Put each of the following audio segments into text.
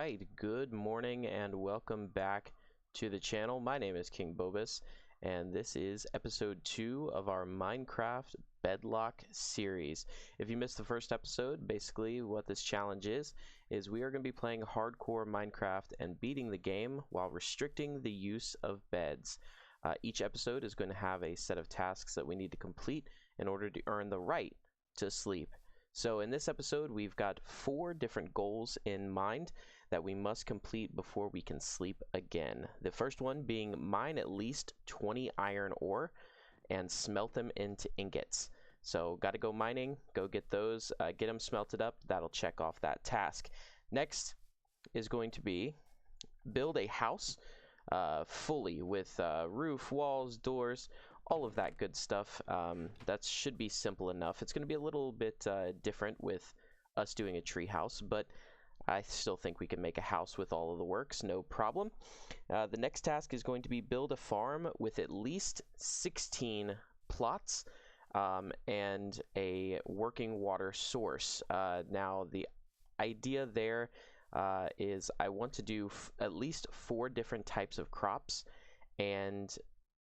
right, good morning and welcome back to the channel. My name is King Bobus, and this is episode 2 of our Minecraft Bed-Locke series. If you missed the first episode, basically what this challenge is we are going to be playing hardcore Minecraft and beating the game while restricting the use of beds. Each episode is going to have a set of tasks that we need to complete in order to earn the right to sleep. So in this episode, we've got 4 different goals in mind that we must complete before we can sleep again. The first one being mine at least 20 iron ore and smelt them into ingots. So got to go mining, go get those, get them smelted up. That'll check off that task. Next is going to be build a house fully with roof, walls, doors, all of that good stuff. That should be simple enough. It's going to be a little bit different with us doing a tree house, but I still think we can make a house with all of the works, no problem. The next task is going to be build a farm with at least 16 plots and a working water source. Now, the idea there is I want to do at least 4 different types of crops, and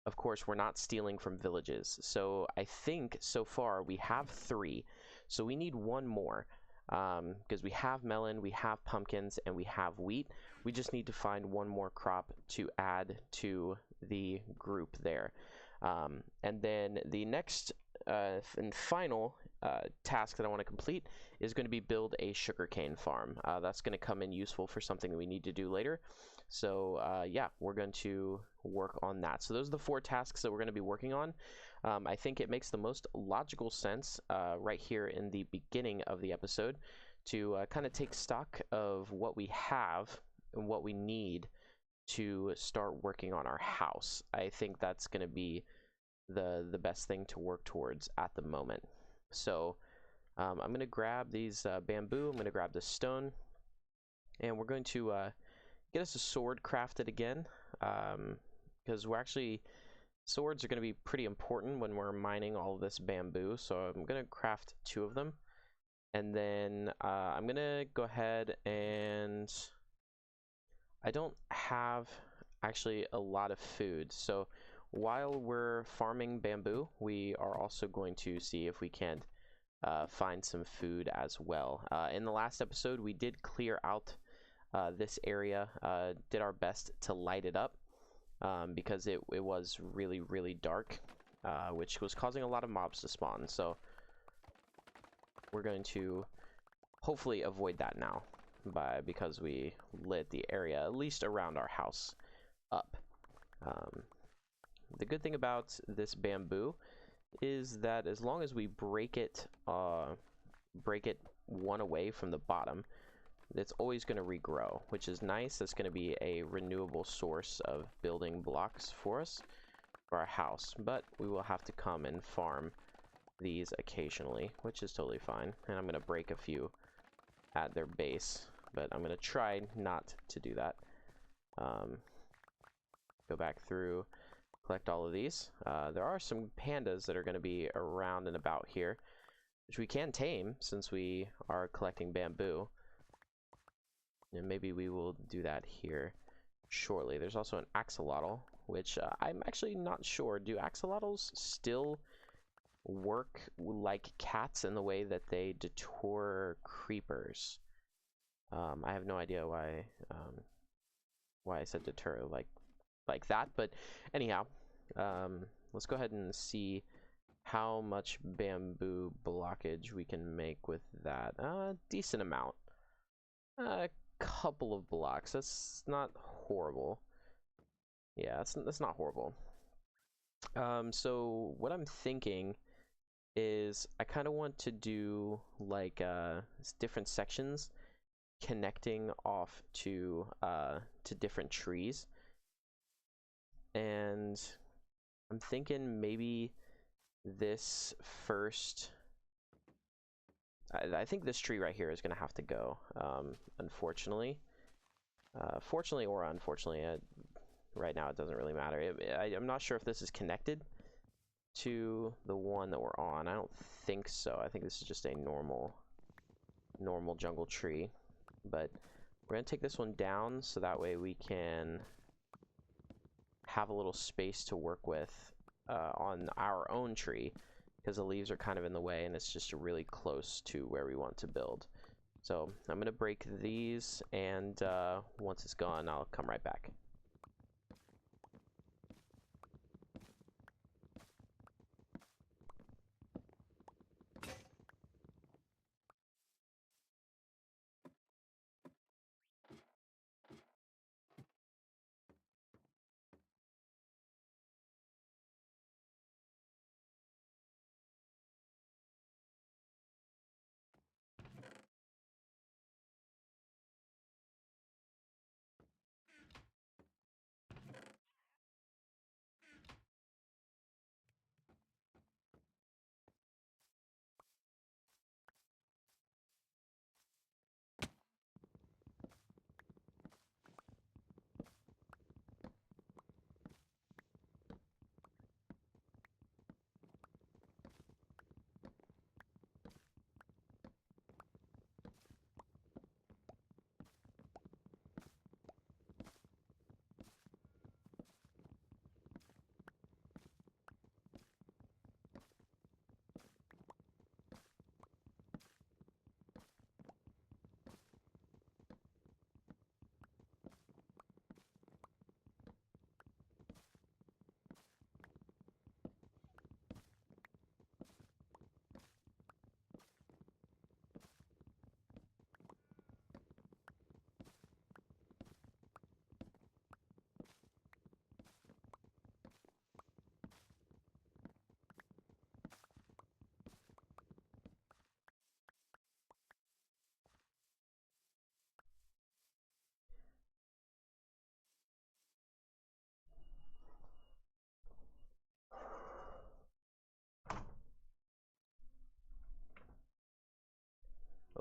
of course we're not stealing from villages. So I think so far we have 3, so we need 1 more because we have melon, we have pumpkins, and we have wheat. We just need to find 1 more crop to add to the group there. And then the next and final task that I want to complete is going to be build a sugarcane farm. That's going to come in useful for something that we need to do later. So yeah, we're going to work on that. So those are the 4 tasks that we're going to be working on. I think it makes the most logical sense right here in the beginning of the episode to kind of take stock of what we have and what we need to start working on our house. I think that's going to be the best thing to work towards at the moment. So I'm going to grab these bamboo, I'm going to grab this stone, and we're going to get us a sword crafted again, because we're actually, swords are going to be pretty important when we're mining all of this bamboo. So I'm going to craft 2 of them, and then I'm going to go ahead and I don't have actually a lot of food, so while we're farming bamboo, we are also going to see if we can find some food as well. In the last episode, we did clear out this area, did our best to light it up because it was really, really dark, which was causing a lot of mobs to spawn. So we're going to hopefully avoid that now because we lit the area, at least around our house, up. The good thing about this bamboo is that as long as we break it 1 away from the bottom, it's always going to regrow, which is nice. That's going to be a renewable source of building blocks for us for our house, but we will have to come and farm these occasionally, which is totally fine. And I'm going to break a few at their base, but I'm going to try not to do that. Go back through, collect all of these. There are some pandas that are going to be around and about here, which we can tame since we are collecting bamboo. And maybe we will do that here shortly. There's also an axolotl, which I'm actually not sure. Do axolotls still work like cats in the way that they deter creepers? I have no idea why I said deter like that, but anyhow, let's go ahead and see how much bamboo blockage we can make with that. Decent amount. A couple of blocks. That's not horrible. Yeah, that's not horrible. So what I'm thinking is I kind of want to do like different sections connecting off to different trees. And I'm thinking maybe this first, I think this tree right here is going to have to go, unfortunately. Fortunately or unfortunately, right now it doesn't really matter. I'm not sure if this is connected to the one that we're on. I don't think so. I think this is just a normal jungle tree. But We're going to take this one down so that way we can have a little space to work with on our own tree, because the leaves are kind of in the way and it's just really close to where we want to build. So I'm going to break these, and once it's gone, I'll come right back.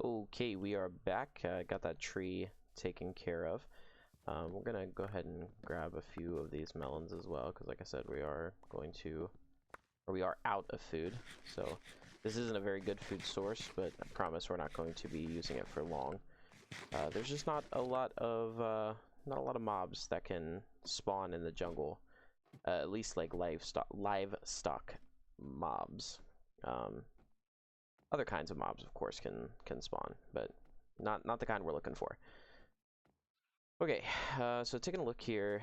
Okay, we are back. Got that tree taken care of. We're gonna go ahead and grab a few of these melons as well, because like I said, we are out of food. So this isn't a very good food source, but I promise we're not going to be using it for long. There's just not a lot of mobs that can spawn in the jungle. At least like livestock mobs. Other kinds of mobs, of course, can spawn, but not the kind we're looking for. Okay, so taking a look here,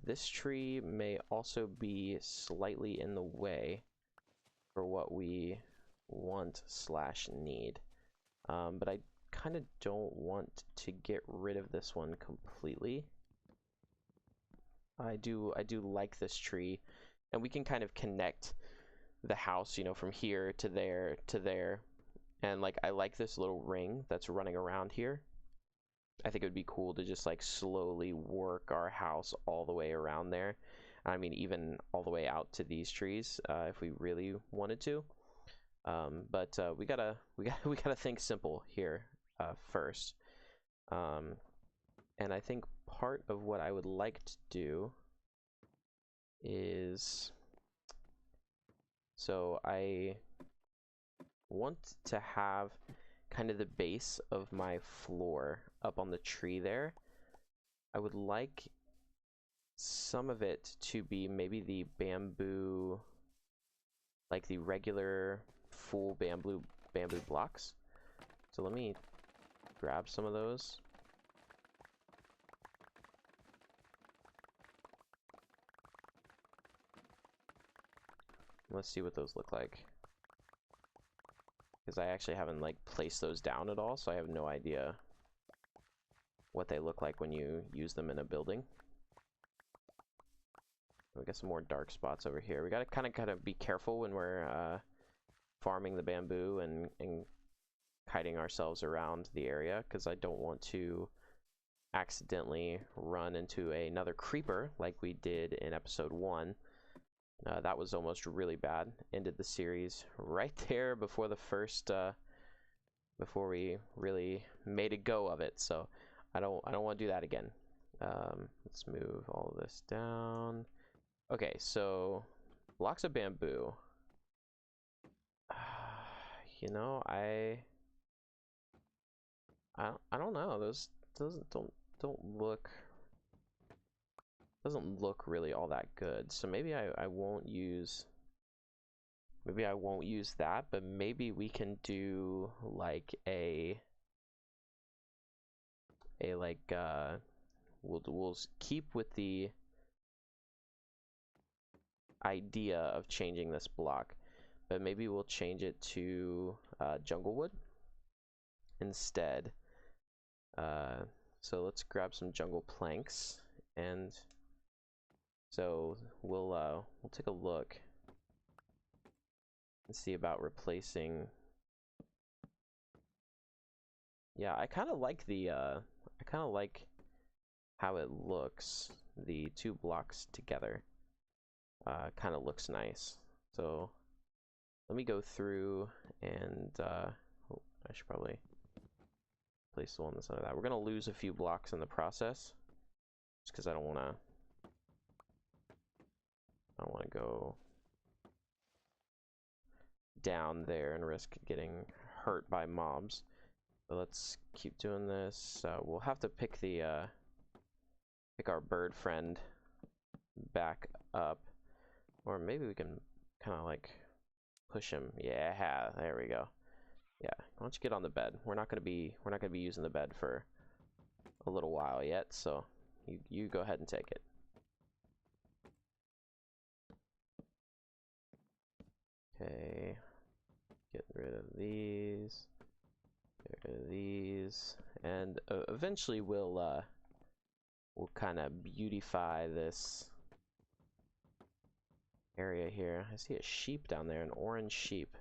this tree may also be slightly in the way for what we want / need, but I kind of don't want to get rid of this one completely. I do like this tree, and we can kind of connect the house, you know, from here to there to there. And like, I like this little ring that's running around here. I think it would be cool to just like slowly work our house all the way around there. I mean, even all the way out to these trees, if we really wanted to. But we gotta think simple here first. And I think part of what I would like to do is, so I want to have kind of the base of my floor up on the tree there. I would like some of it to be maybe the bamboo, like the regular full bamboo blocks. So let me grab some of those. Let's see what those look like, because I actually haven't like placed those down at all, so I have no idea what they look like when you use them in a building. We got some more dark spots over here. We gotta kind of be careful when we're farming the bamboo and kiting ourselves around the area, because I don't want to accidentally run into another creeper like we did in episode 1. That was almost really bad. Ended the series right there before the first, before we really made a go of it. So I don't want to do that again. Let's move all of this down. Okay, so blocks of bamboo. You know, I don't know. Those don't look, doesn't look really all that good. So maybe I won't use, maybe I won't use that, but maybe we can do like a like we'll keep with the idea of changing this block, but maybe we'll change it to jungle wood instead. So let's grab some jungle planks, and so we'll take a look and see about replacing. Yeah, I kind of like the I kind of like how it looks. The two blocks together kind of looks nice. So let me go through and oh, I should probably place the one that's under that. We're gonna lose a few blocks in the process, just because I don't want to go down there and risk getting hurt by mobs. But let's keep doing this. We'll have to pick the pick our bird friend back up, or maybe we can kind of like push him. Yeah, there we go. Yeah, why don't you get on the bed? We're not gonna be using the bed for a little while yet, so you go ahead and take it. Okay, get rid of these. Get rid of these, and eventually we'll kind of beautify this area here. I see a sheep down there, an orange sheep.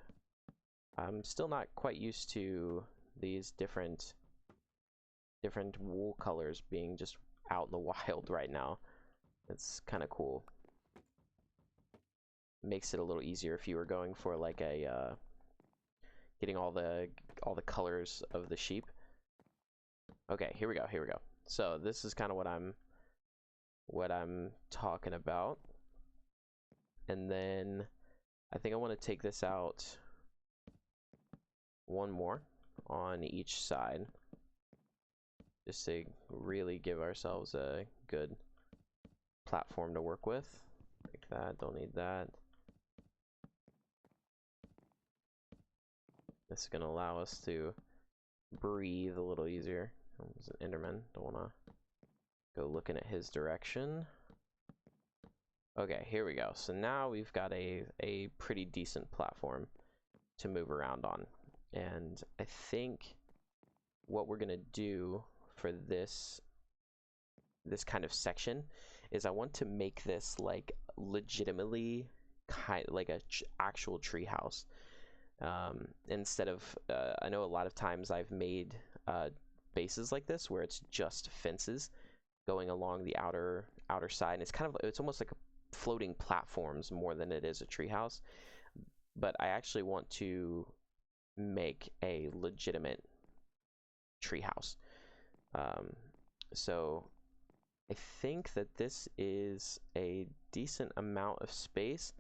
I'm still not quite used to these different wool colors being just out in the wild right now. It's kind of cool. Makes it a little easier if you were going for like a getting all the colors of the sheep. Okay, here we go. So this is kind of what I'm talking about. And then I think I want to take this out one more on each side, just to really give ourselves a good platform to work with. Like that, don't need that. This is going to allow us to breathe a little easier. There's an Enderman, don't want to go looking at his direction. Okay, here we go. So now we've got a pretty decent platform to move around on. And I think what we're gonna do for this kind of section is I want to make this like legitimately kind like a actual tree house. Instead of I know a lot of times I've made bases like this where it's just fences going along the outer side, and it's almost like floating platforms more than it is a treehouse. But I actually want to make a legitimate treehouse. So I think that this is a decent amount of space,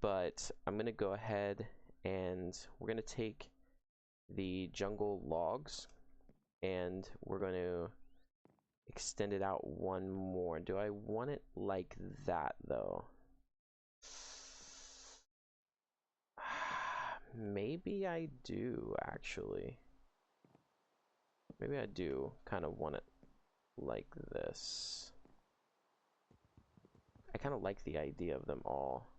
but I'm gonna go ahead and we're gonna take the jungle logs and we're going to extend it out one more. Do I want it like that though? Maybe I do, actually. Maybe I do kind of want it like this. I kind of like the idea of them all.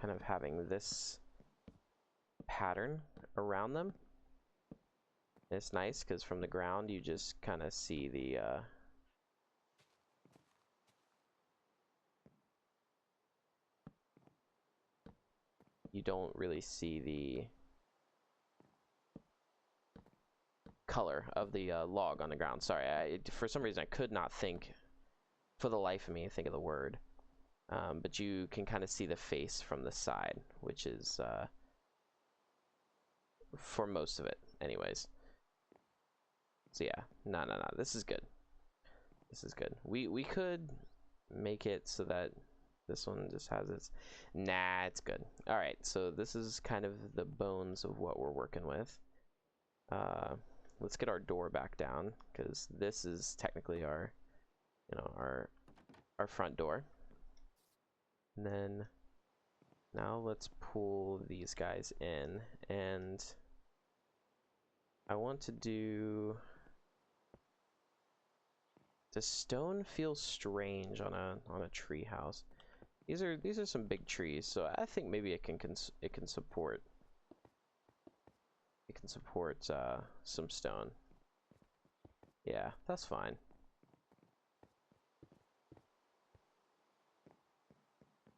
Kind of having this pattern around them. It's nice because from the ground you just kind of see the you don't really see the color of the log on the ground. Sorry, for some reason I could not think for the life of me think of the word. But you can kind of see the face from the side, which is for most of it anyways. So yeah, no, this is good. This is good. We could make it so that This one just has its... Nah, it's good. Alright, so this is kind of the bones of what we're working with. Let's get our door back down, because this is technically our, you know, our front door. And then now let's pull these guys in, and I want to do... Does stone feel strange on a tree house? These are some big trees, so I think maybe it can support some stone. Yeah, that's fine.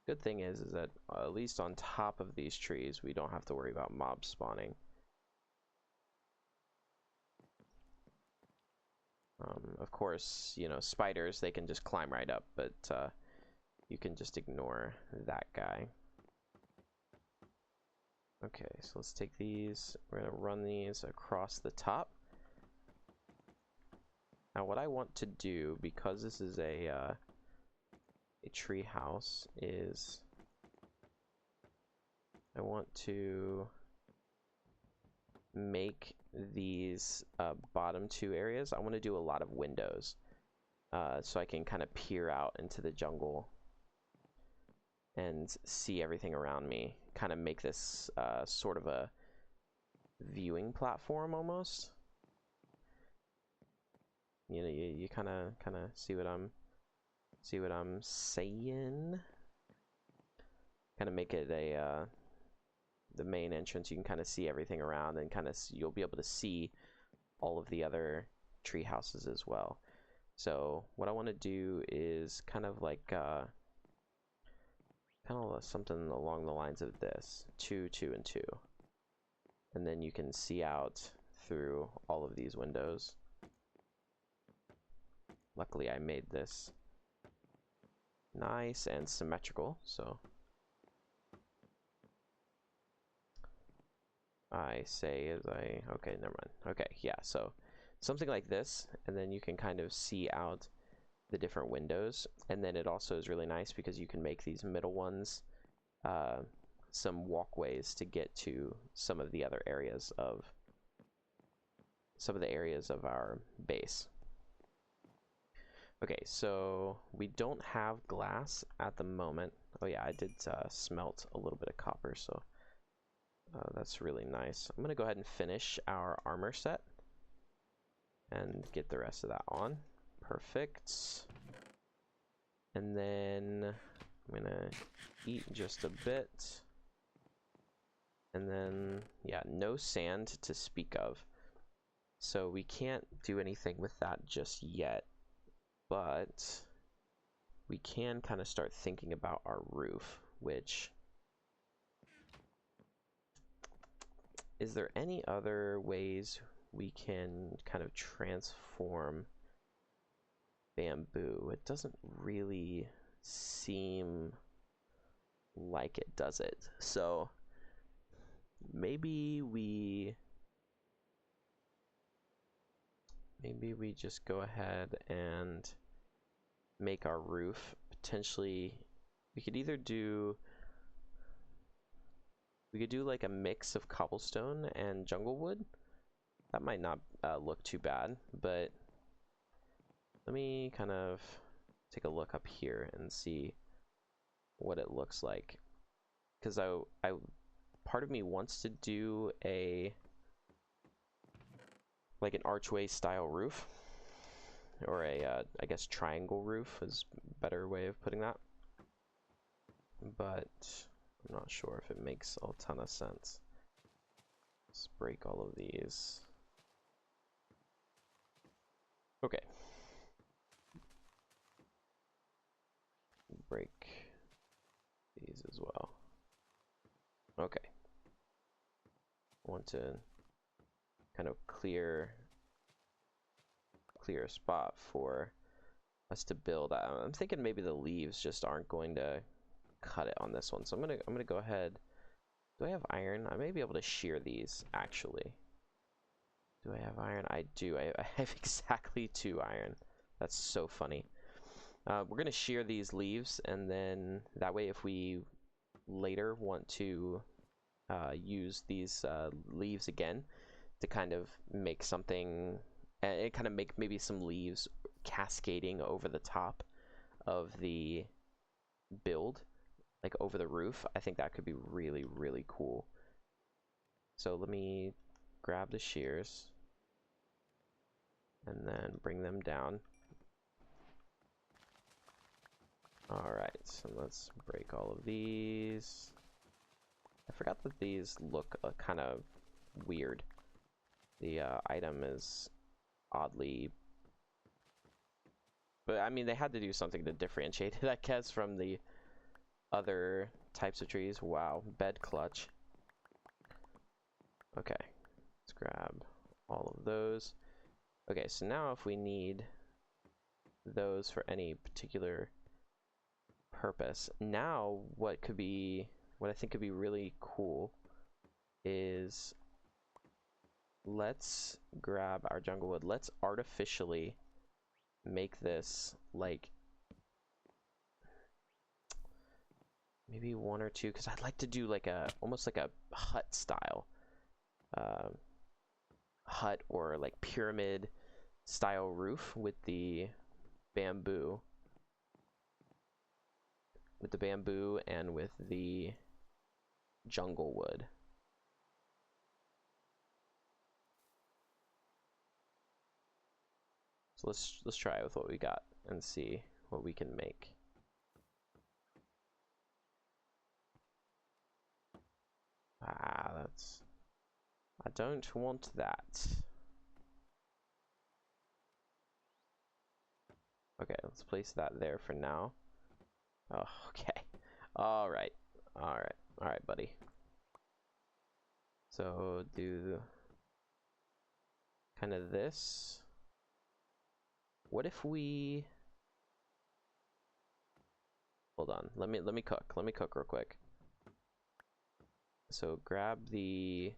Good thing is that at least on top of these trees, we don't have to worry about mobs spawning. Of course, you know, spiders, they can just climb right up, but you can just ignore that guy. Okay, so let's take these. We're gonna run these across the top. Now, what I want to do, because this is a tree house, is I want to make these bottom two areas. I want to do a lot of windows, so I can kind of peer out into the jungle and see everything around me. Kind of make this sort of a viewing platform almost. You know, you kind of see what I'm saying. Kind of make it a the main entrance. You can kind of see everything around, and kind of you'll be able to see all of the other tree houses as well. So what I want to do is kind of like something along the lines of this: 2, 2, and 2, and then you can see out through all of these windows. Luckily, I made this nice and symmetrical, so I say as I... Okay, never mind. Okay, yeah, so something like this, and then you can kind of see out the different windows. And then it also is really nice because you can make these middle ones some walkways to get to some of the other areas of our base. Okay, so we don't have glass at the moment. Oh yeah, I did smelt a little bit of copper, so that's really nice. I'm gonna go ahead and finish our armor set and get the rest of that on. Perfect. And then I'm gonna eat just a bit. And then, yeah, no sand to speak of. So we can't do anything with that just yet. But we can kind of start thinking about our roof, which... Is there any other ways we can kind of transform bamboo? It doesn't really seem like it, does it? So maybe we just go ahead and make our roof. Potentially we could either do like a mix of cobblestone and jungle wood. That might not look too bad, but let me kind of take a look up here and see what it looks like, because I part of me wants to do like an archway style roof, or a I guess triangle roof is a better way of putting that, but I'm not sure if it makes a ton of sense. Let's break all of these. Okay. Break these as well. Okay. I want to kind of clear a spot for us to build. I'm thinking maybe the leaves just aren't going to cut it on this one, so I'm gonna go ahead. Do I have iron? I may be able to shear these actually. Do I have iron? I do. I have exactly 2 iron. That's so funny. We're going to shear these leaves, and then that way if we later want to use these leaves again to kind of make something, and kind of make maybe some leaves cascading over the top of the build, like over the roof. I think that could be really, really cool. So let me grab the shears and then bring them down. Alright, so let's break all of these. I forgot that these look kind of weird. The item is oddly... But I mean, they had to do something to differentiate it, I guess, from the other types of trees. Wow, bed clutch. Okay, let's grab all of those. Okay, so now if we need those for any particular purpose, now what I think could be really cool is, let's grab our jungle wood. Let's artificially make this like maybe one or two, because I'd like to do like almost like a hut style hut, or like pyramid style roof with the bamboo and with the jungle wood. So let's try it with what we got and see what we can make. I don't want that. Okay, let's place that there for now. Oh, okay. All right, buddy. So do kind of this. What if we... Hold on. Let me cook. Let me cook real quick. So grab the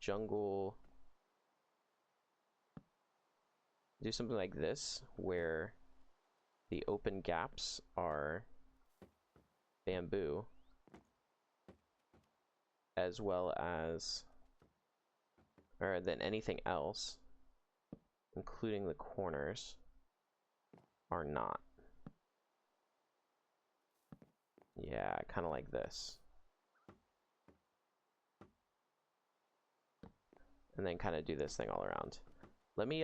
jungle. Do something like this, where the open gaps are bamboo, as well as, or then anything else, including the corners, are not. Yeah, kind of like this. And then kind of do this thing all around. Let me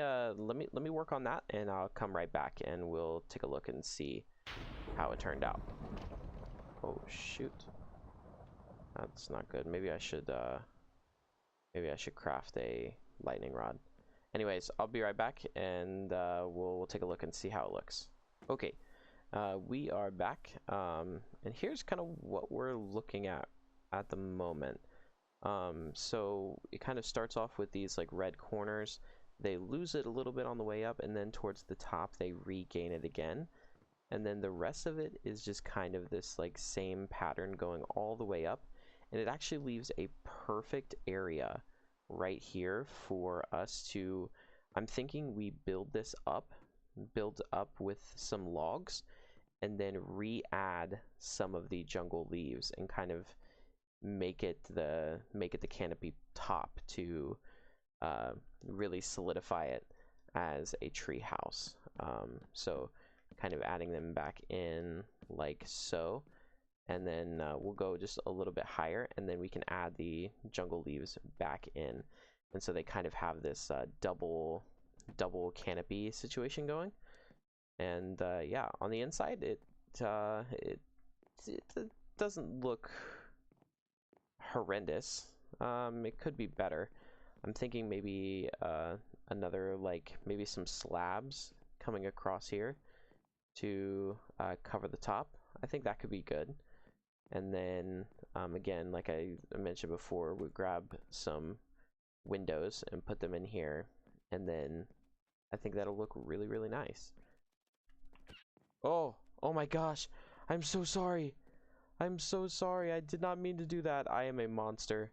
work on that, and I'll come right back and we'll take a look and see how it turned out. Oh shoot. That's not good. Maybe I should craft a lightning rod. Anyways, I'll be right back, and we'll take a look and see how it looks. Okay, we are back, and here's kind of what we're looking at the moment. So it kind of starts off with these like red corners. They lose it a little bit on the way up, and then towards the top they regain it again. And then the rest of it is just kind of this like same pattern going all the way up. And it actually leaves a perfect area right here for us to, I'm thinking we build up with some logs, and then re-add some of the jungle leaves and kind of make it the canopy top to really solidify it as a tree house. So kind of adding them back in like so, and then we'll go just a little bit higher, and then we can add the jungle leaves back in, and so they kind of have this double canopy situation going. And yeah, on the inside it doesn't look horrendous. It could be better. I'm thinking maybe another, like maybe some slabs coming across here to cover the top. I think that could be good. And then again, like I mentioned before, we grab some windows and put them in here, and then I think that'll look really, really nice. Oh my gosh, I'm so sorry. I'm so sorry. I did not mean to do that. I am a monster.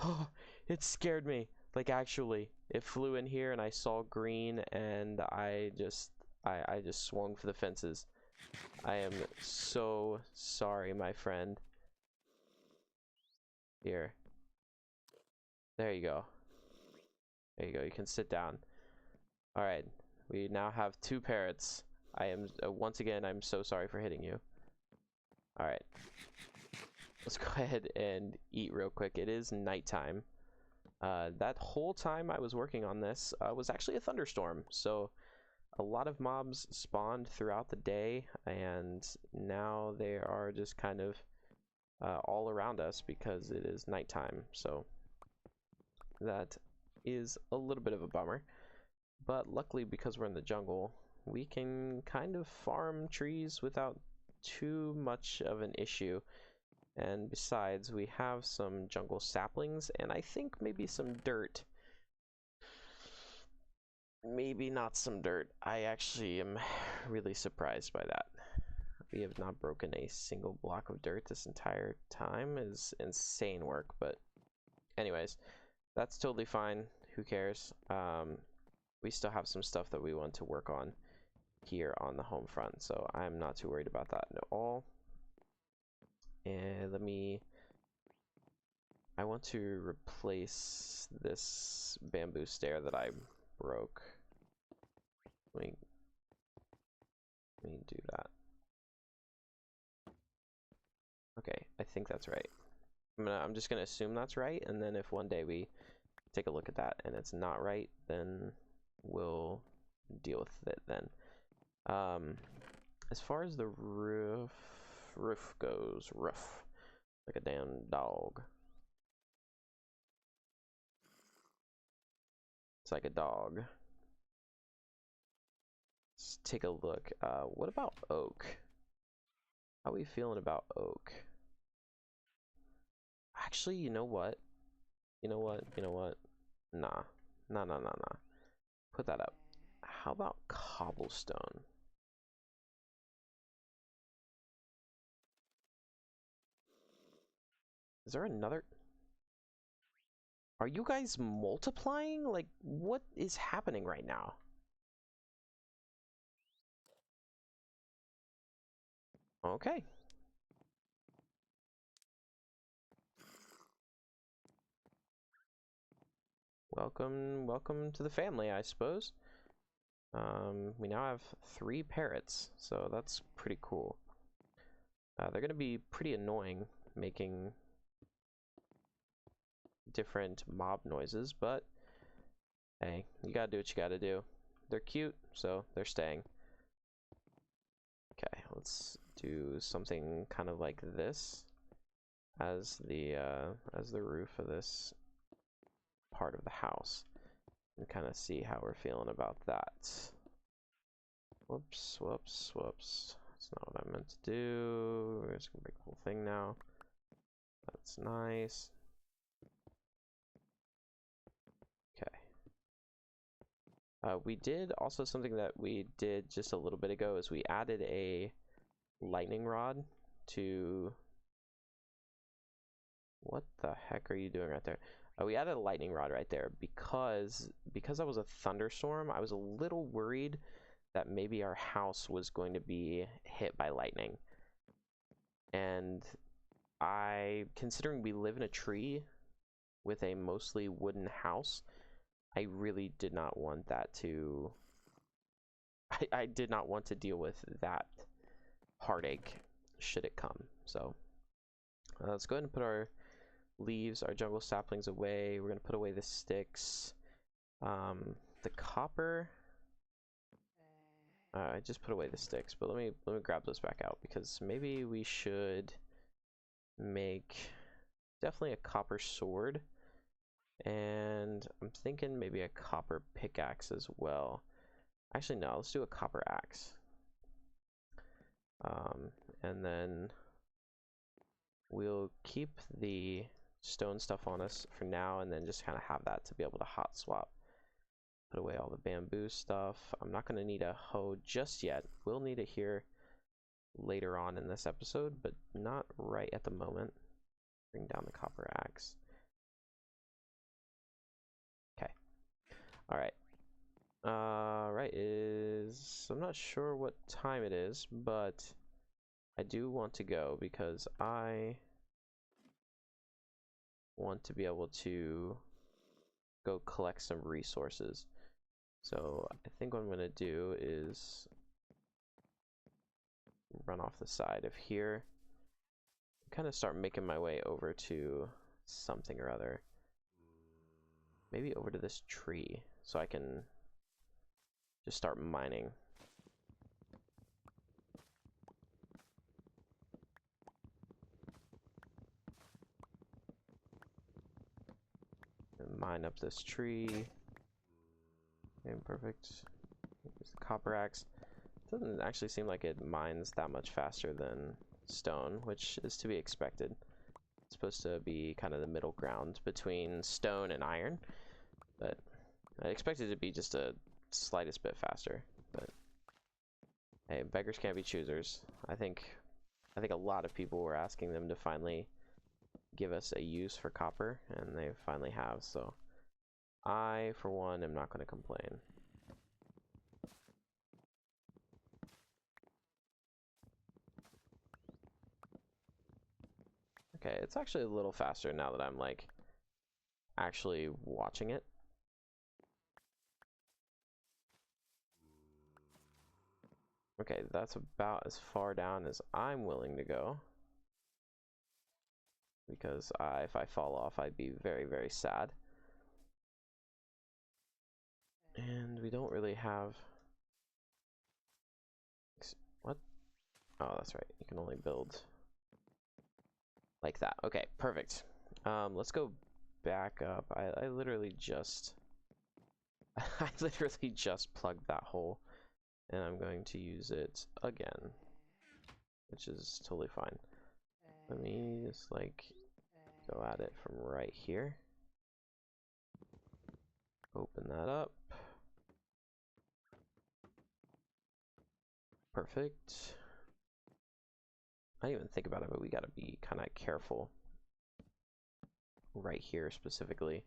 Oh, it scared me. Like, actually, it flew in here and I saw green, and I just swung for the fences. I am so sorry, my friend. Here. There you go. There you go. You can sit down. All right. We now have 2 parrots. I am, once again, I'm so sorry for hitting you. All right. Let's go ahead and eat real quick. It is nighttime. That whole time I was working on this was actually a thunderstorm. So a lot of mobs spawned throughout the day, and now they are just kind of all around us because it is nighttime. So that is a little bit of a bummer. But luckily, because we're in the jungle, we can kind of farm trees without too much of an issue. And besides, we have some jungle saplings, and I think maybe some dirt. Maybe not some dirt. I actually am really surprised by that. We have not broken a single block of dirt this entire time. It is insane work, but anyways, that's totally fine. Who cares? We still have some stuff that we want to work on here on the home front, so I'm not too worried about that at all. And I want to replace this bamboo stair that I broke. Let me do that. Okay, I think that's right. I'm just gonna assume that's right, and then if one day we take a look at that and it's not right, then we'll deal with it then. As far as the roof goes, like a damn dog. It's like a dog. Let's take a look. What about oak? How are we feeling about oak? Actually, you know what? Nah. Put that up. How about cobblestone? Is there another? Are you guys multiplying? Like, what is happening right now? Okay. Welcome to the family, I suppose. We now have 3 parrots, so that's pretty cool. They're gonna be pretty annoying, making different mob noises, but hey, you gotta do what you gotta do. They're cute, so they're staying. Okay, let's do something kind of like this as the roof of this part of the house, and kind of see how we're feeling about that. Whoops. That's not what I meant to do. We're just gonna break the whole thing now. That's nice. Okay. We did also something that we did just a little bit ago is we added a lightning rod to... What the heck are you doing right there? We added a lightning rod right there because that was a thunderstorm. I was a little worried that maybe our house was going to be hit by lightning. And considering we live in a tree with a mostly wooden house, I really did not want that to... I did not want to deal with that heartache should it come. So let's go ahead and put our leaves, our jungle saplings away. We're gonna put away the sticks. The copper... I just put away the sticks, but let me grab those back out because maybe we should make definitely a copper sword, and I'm thinking maybe a copper pickaxe as well. Actually, no, let's do a copper axe. And then we'll keep the stone stuff on us for now, and then just kind of have that to be able to hot swap. Put away all the bamboo stuff. I'm not going to need a hoe just yet. We'll need it here later on in this episode, but not right at the moment. Bring down the copper axe. Okay. All right. Right, I'm not sure what time it is, but I do want to go because I want to be able to go collect some resources. So I think what I'm going to do is run off the side of here, kind of start making my way over to something or other. Maybe over to this tree so I can just start mining. And mine up this tree. Okay, perfect. Here's the copper axe. Doesn't actually seem like it mines that much faster than stone, which is to be expected. It's supposed to be kind of the middle ground between stone and iron, but I expected it to be just a slightest bit faster. But hey, beggars can't be choosers. I think a lot of people were asking them to finally give us a use for copper, and they finally have. So I, for one, am not going to complain. Okay, it's actually a little faster now that I'm like actually watching it. Okay, that's about as far down as I'm willing to go. Because if I fall off, I'd be very, very sad. And we don't really have... What? Oh, that's right. You can only build like that. Okay, perfect. Let's go back up. I literally just... I literally just plugged that hole. And I'm going to use it again. Which is totally fine. Let me just, like, go at it from right here. Open that up. Perfect. I didn't even think about it, but we gotta be kind of careful right here specifically.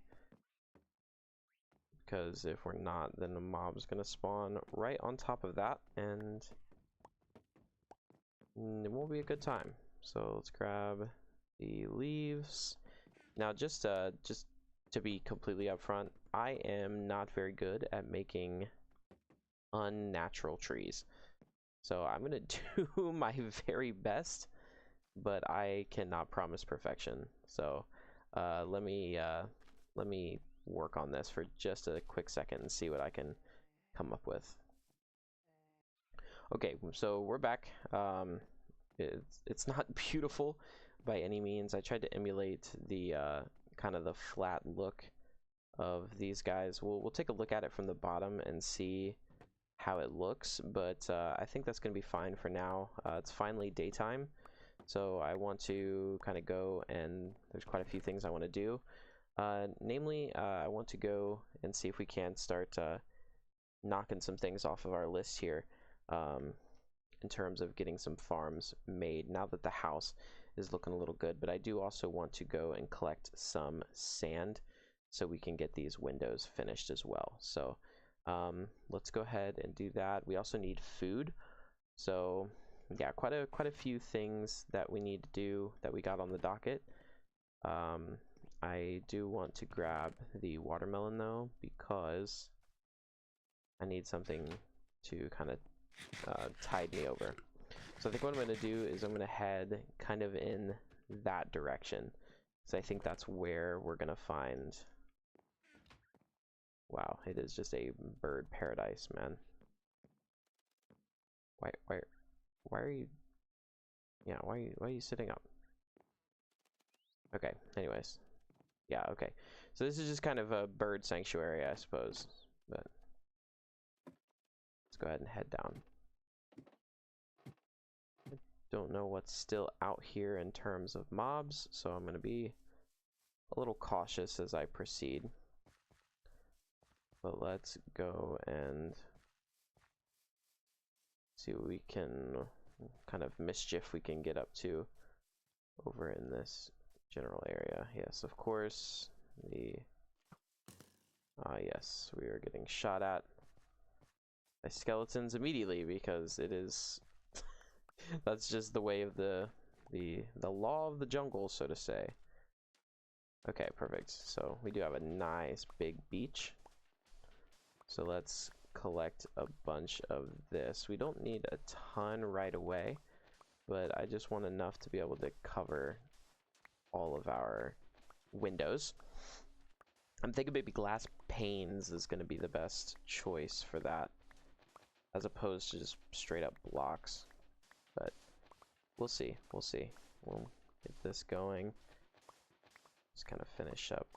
Because if we're not, then the mob's gonna spawn right on top of that, and it won't be a good time. So let's grab the leaves. Now, just to be completely upfront, I am not very good at making unnatural trees. So I'm gonna do my very best, but I cannot promise perfection. So let me work on this for just a quick second and see what I can come up with. Okay, so we're back. It's not beautiful by any means. I tried to emulate the kind of the flat look of these guys. We'll take a look at it from the bottom and see how it looks, but I think that's going to be fine for now. It's finally daytime, so I want to kind of go, and there's quite a few things I want to do. Namely, I want to go and see if we can start knocking some things off of our list here in terms of getting some farms made now that the house is looking a little good. But I do also want to go and collect some sand so we can get these windows finished as well. So let's go ahead and do that. We also need food. So yeah, quite a few things that we need to do that we got on the docket. I do want to grab the watermelon though, because I need something to kind of tide me over. So I think what I'm going to do is I'm going to head kind of in that direction. So I think that's where we're going to find... Wow, it is just a bird paradise, man. Why are you... Yeah, why are you sitting up? Okay, anyways. Yeah, okay. So this is just kind of a bird sanctuary, I suppose. But let's go ahead and head down. I don't know what's still out here in terms of mobs, so I'm going to be a little cautious as I proceed. But let's go and see what we can, kind of mischief we can get up to over in this general area. Yes, of course, yes, we are getting shot at. by skeletons immediately, because it is that's just the way of the law of the jungle, so to say. Okay, perfect. So we do have a nice big beach. So let's collect a bunch of this. We don't need a ton right away, but I just want enough to be able to cover all of our windows. I'm thinking maybe glass panes is going to be the best choice for that, as opposed to just straight up blocks. But we'll see. We'll see. We'll get this going. Just kind of finish up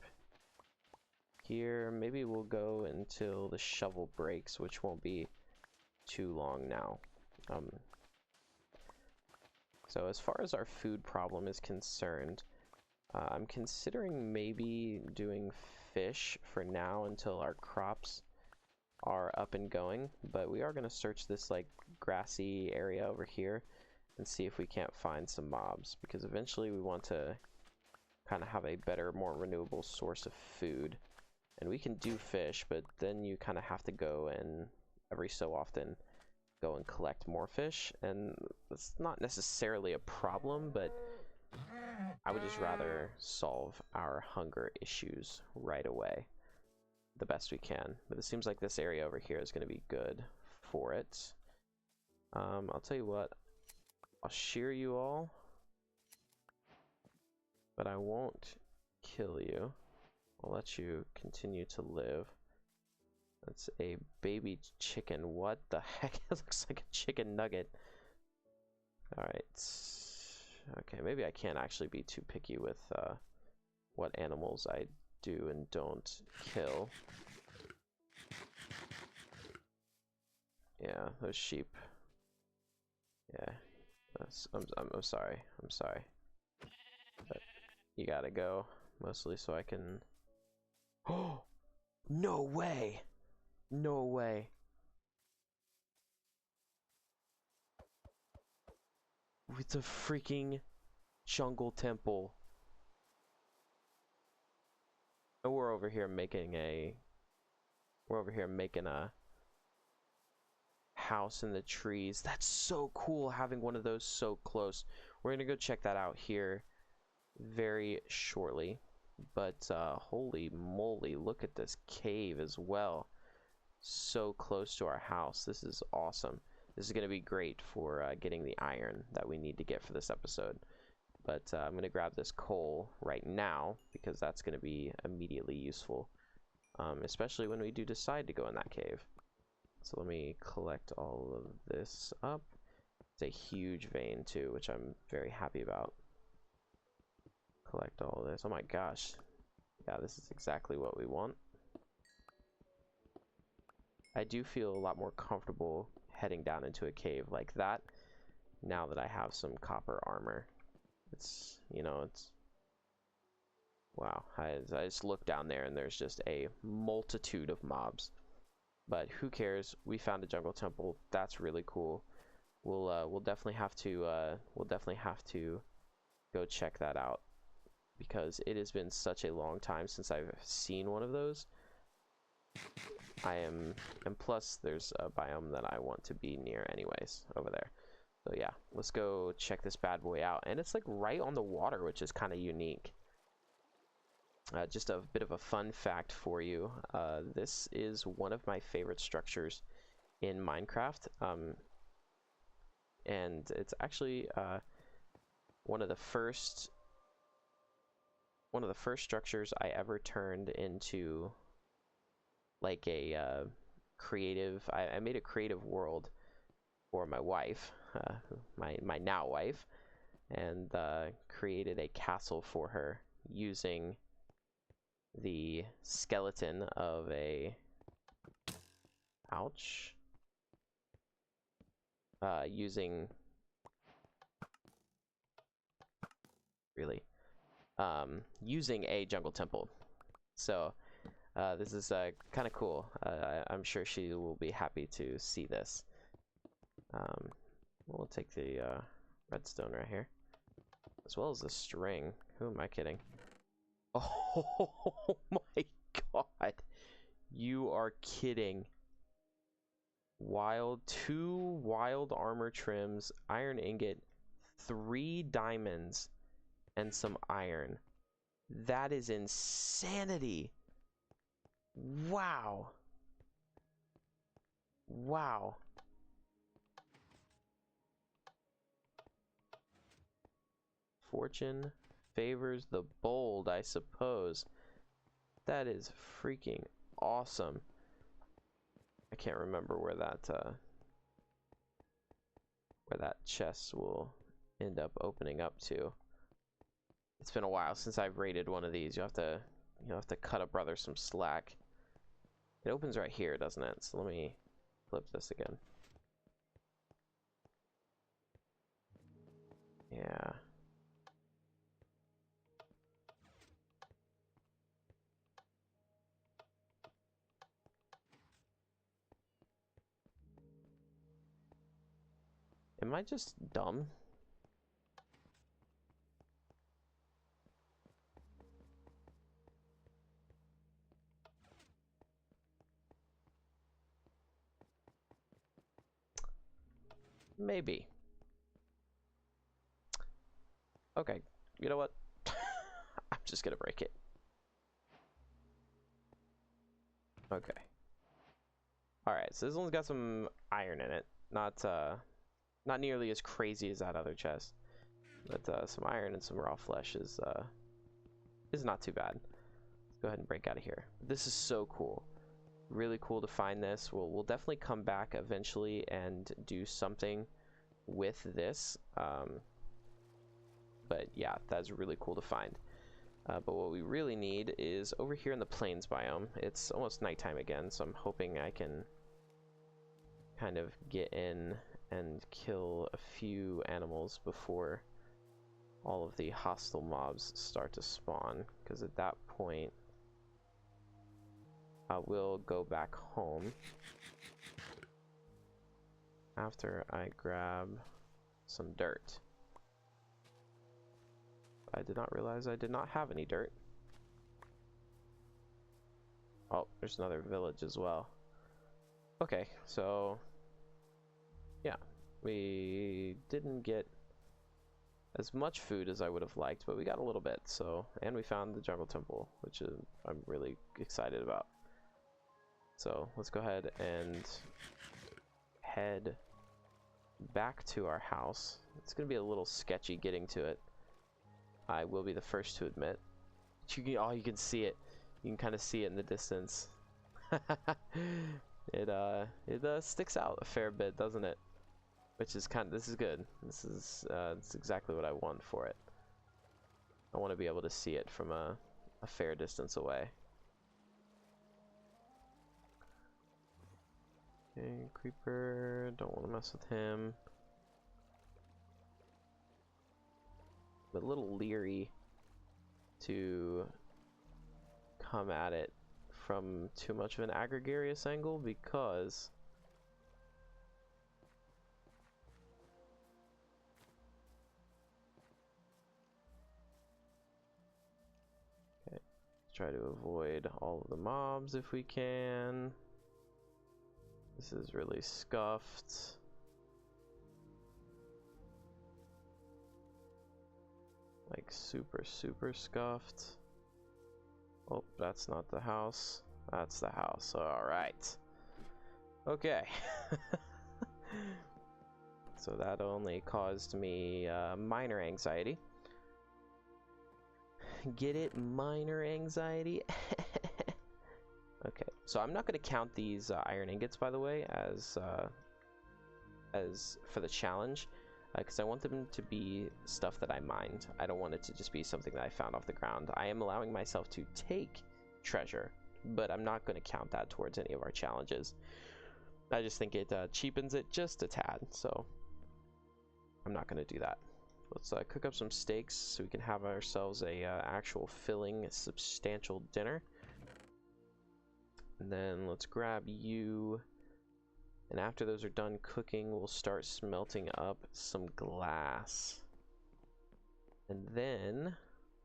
here. Maybe we'll go until the shovel breaks, which won't be too long now. So as far as our food problem is concerned, I'm considering maybe doing fish for now until our crops are up and going, but we are going to search this like grassy area over here and see if we can't find some mobs, because eventually we want to kind of have a better, more renewable source of food. And we can do fish, but then you kind of have to go and every so often go and collect more fish, and that's not necessarily a problem, but I would just rather solve our hunger issues right away the best we can. But it seems like this area over here is going to be good for it. I'll tell you what, I'll shear you all, but I won't kill you. I'll let you continue to live. That's a baby chicken. What the heck? It looks like a chicken nugget. Alright. Okay, maybe I can't actually be too picky with what animals I do and don't kill. Yeah, those sheep. Yeah. I'm sorry. I'm sorry. But you gotta go. Mostly so I can... Oh! No way! No way. With the freaking jungle temple. And we're over here making a house in the trees. That's so cool, having one of those so close. We're gonna go check that out here very shortly. But holy moly, look at this cave as well. So close to our house. This is awesome. This is going to be great for getting the iron that we need to get for this episode. But I'm going to grab this coal right now, because that's going to be immediately useful, especially when we do decide to go in that cave. So let me collect all of this up. It's a huge vein too, which I'm very happy about. Collect all of this. Oh my gosh. Yeah, this is exactly what we want. I do feel a lot more comfortable heading down into a cave like that now that I have some copper armor. It's, you know, it's... Wow, I just look down there and there's just a multitude of mobs. But who cares? We found a jungle temple. That's really cool. We'll definitely have to go check that out, because it has been such a long time since I've seen one of those. And plus there's a biome that I want to be near anyways over there. So yeah, let's go check this bad boy out. And it's like right on the water, which is kind of unique. Just a bit of a fun fact for you. This is one of my favorite structures in Minecraft. And it's actually one of the first structures I ever turned into like a creative... I made a creative world for my wife, my now wife, and created a castle for her using the skeleton of a... Ouch. Using... Really? Using a jungle temple. So this is kind of cool. I'm sure she will be happy to see this. We'll take the redstone right here, as well as the string. Who am I kidding? Oh my god! You are kidding. 2 wild armor trims, iron ingot, 3 diamonds, and some iron. That is insanity. Wow. Wow. Fortune favors the bold, I suppose. That is freaking awesome. I can't remember where that chest will end up opening up to. It's been a while since I've raided one of these. You'll have to cut a brother some slack. It opens right here, doesn't it? So let me flip this again. Yeah. Am I just dumb? Maybe. Okay, you know what? I'm just gonna break it. Okay. Alright, so this one's got some iron in it. Not nearly as crazy as that other chest. But some iron and some raw flesh is not too bad. Let's go ahead and break out of here. This is so cool. Really cool to find this. We'll definitely come back eventually and do something with this. But yeah, that's really cool to find. But what we really need is over here in the plains biome. It's almost nighttime again, so I'm hoping I can kind of get in and kill a few animals before all of the hostile mobs start to spawn, because at that point I will go back home after I grab some dirt. I did not realize I did not have any dirt. Oh, there's another village as well. Okay, so yeah, we didn't get as much food as I would have liked, but we got a little bit. So, and we found the jungle temple, which I'm really excited about. So let's go ahead and head back to our house. It's gonna be a little sketchy getting to it, I will be the first to admit. You can see it. You can kind of see it in the distance. It sticks out a fair bit, doesn't it? Which is this is good. This is it's exactly what I want for it. I want to be able to see it from a fair distance away. Okay, creeper, don't want to mess with him. I'm a little leery to come at it from too much of an aggregarious angle, because okay, let's try to avoid all of the mobs if we can. This is really scuffed. Like super scuffed. Oh, that's not the house. That's the house. All right. Okay. So that only caused me minor anxiety. Get it? Minor anxiety? Okay. So I'm not going to count these iron ingots, by the way, as for the challenge, because I want them to be stuff that I mined. I don't want it to just be something that I found off the ground. I am allowing myself to take treasure, but I'm not going to count that towards any of our challenges. I just think it cheapens it just a tad, so I'm not going to do that. Let's cook up some steaks so we can have ourselves a actual filling, substantial dinner. And then let's grab you. And after those are done cooking, we'll start smelting up some glass. And then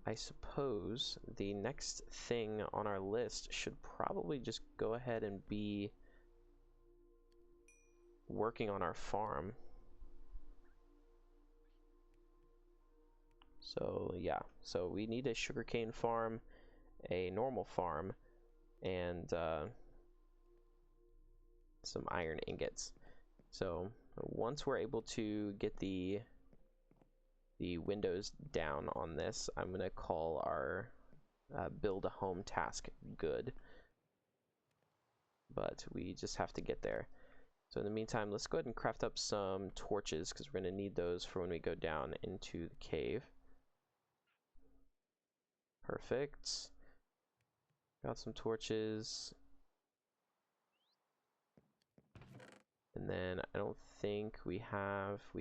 I suppose the next thing on our list should probably just go ahead and be working on our farm. So yeah, so we need a sugarcane farm, a normal farm, and some iron ingots. So once we're able to get the windows down on this, I'm gonna call our build a home task good. But we just have to get there. So in the meantime, let's go ahead and craft up some torches, because we're going to need those for when we go down into the cave. Perfect. Got some torches. And then I don't think we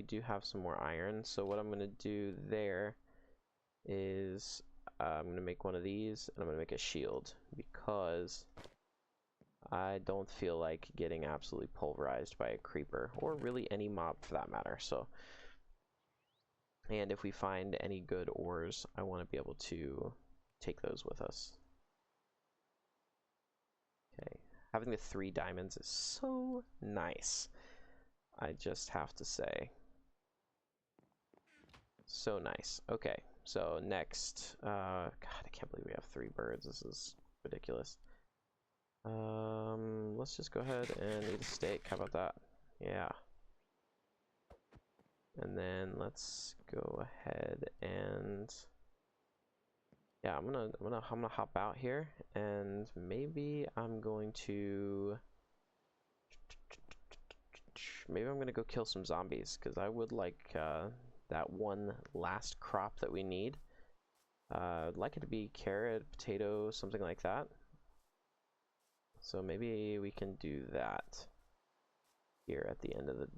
do have some more iron. So what I'm going to do there is I'm going to make one of these, and I'm going to make a shield, because I don't feel like getting absolutely pulverized by a creeper, or really any mob for that matter. So, and if we find any good ores, I want to be able to take those with us. Okay, having the 3 diamonds is so nice. I just have to say, so nice. Okay, so next, God, I can't believe we have 3 birds. This is ridiculous. Let's just go ahead and eat a steak. How about that? Yeah. And then let's go ahead and yeah, I'm gonna hop out here, and maybe I'm going to go kill some zombies, because I would like that one last crop that we need. I'd like it to be carrot, potato, something like that. So maybe we can do that here at the end of the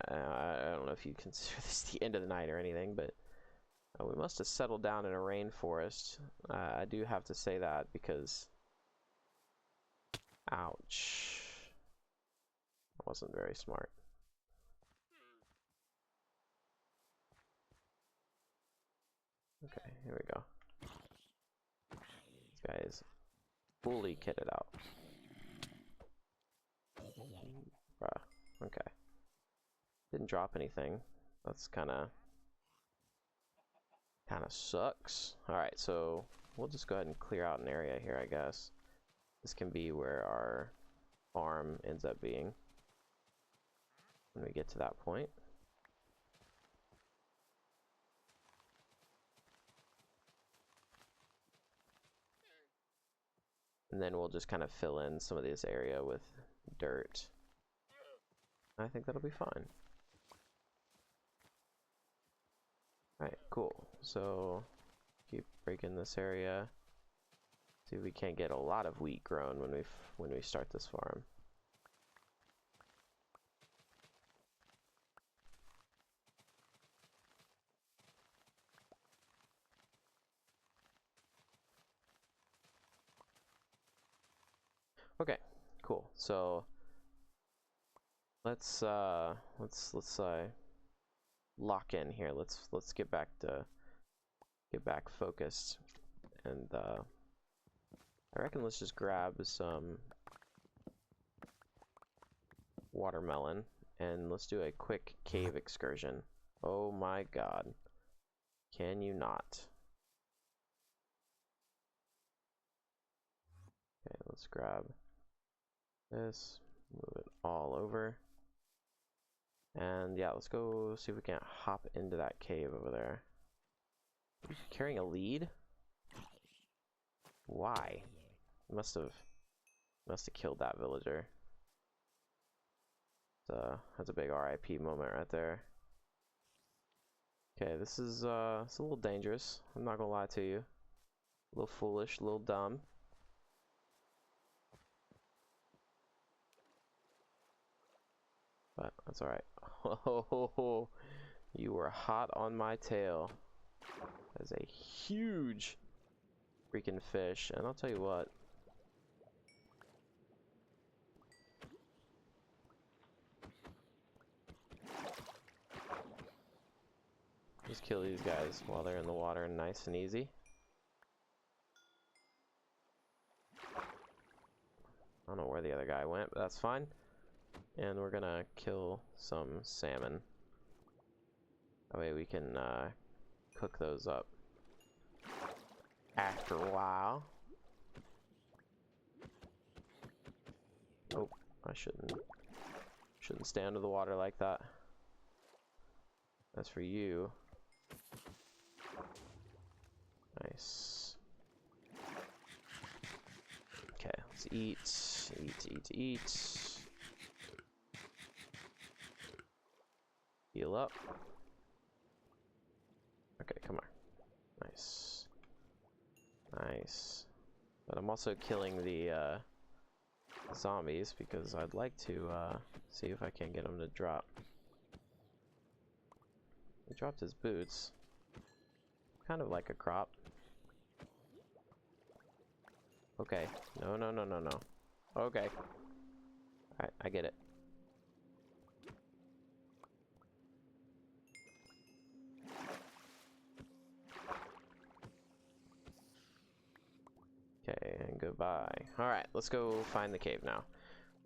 I don't know if you consider this the end of the night or anything, but we must have settled down in a rainforest. I do have to say that, because ouch, that wasn't very smart. Okay, here we go. This guy is fully kitted out. Bruh, okay. Didn't drop anything. That's kind of sucks. Alright, so we'll just go ahead and clear out an area here, I guess. This can be where our farm ends up being when we get to that point. And then we'll just kind of fill in some of this area with dirt. I think that'll be fine. Alright, cool. So keep breaking this area. See if we can't get a lot of wheat grown when we start this farm. Okay, cool. So let's lock in here. Let's get back focused, and I reckon let's just grab some watermelon and let's do a quick cave excursion. Oh my god, can you not? Okay, let's grab this, move it all over, and yeah, let's go see if we can't hop into that cave over there. Are you carrying a lead? Why? Must have killed that villager. That's a big RIP moment right there. Okay, this is it's a little dangerous. I'm not gonna lie to you. A little foolish, a little dumb. But that's alright. Oh, you were hot on my tail. That's a huge freaking fish, and I'll tell you what. Just kill these guys while they're in the water, nice and easy. I don't know where the other guy went, but that's fine. and we're gonna kill some salmon. That way we can cook those up after a while. Oh, I shouldn't stay under the water like that. That's for you. Nice. Okay, let's eat. Heal up. Okay, come on. Nice. Nice. But I'm also killing the zombies because I'd like to see if I can get him to drop. He dropped his boots. Kind of like a crop. Okay. No. Okay. Alright, I get it. Okay, and goodbye. Alright, let's go find the cave now.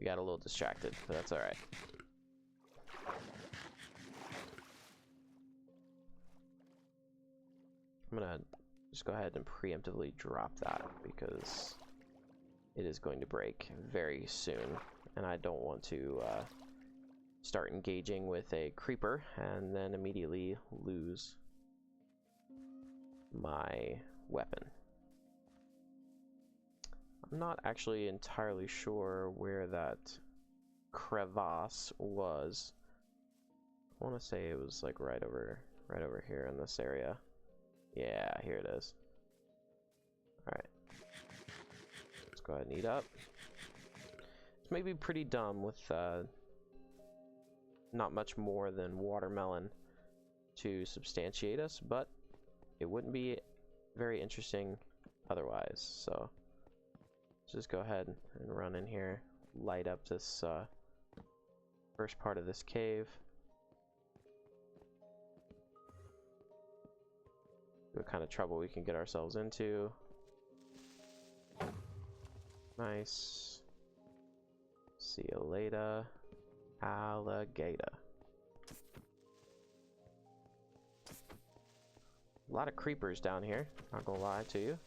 We got a little distracted, but that's alright. I'm gonna just go ahead and preemptively drop that because it is going to break very soon, and I don't want to start engaging with a creeper and then immediately lose my weapon. I'm not actually entirely sure where that crevasse was. I want to say it was like right over here in this area. Yeah, here it is. Alright. Let's go ahead and eat up. This may be pretty dumb with not much more than watermelon to substantiate us, but it wouldn't be very interesting otherwise. So let's just go ahead and run in here, light up this first part of this cave. See what kind of trouble we can get ourselves into. Nice. See you later, alligator. A lot of creepers down here, not gonna lie to you.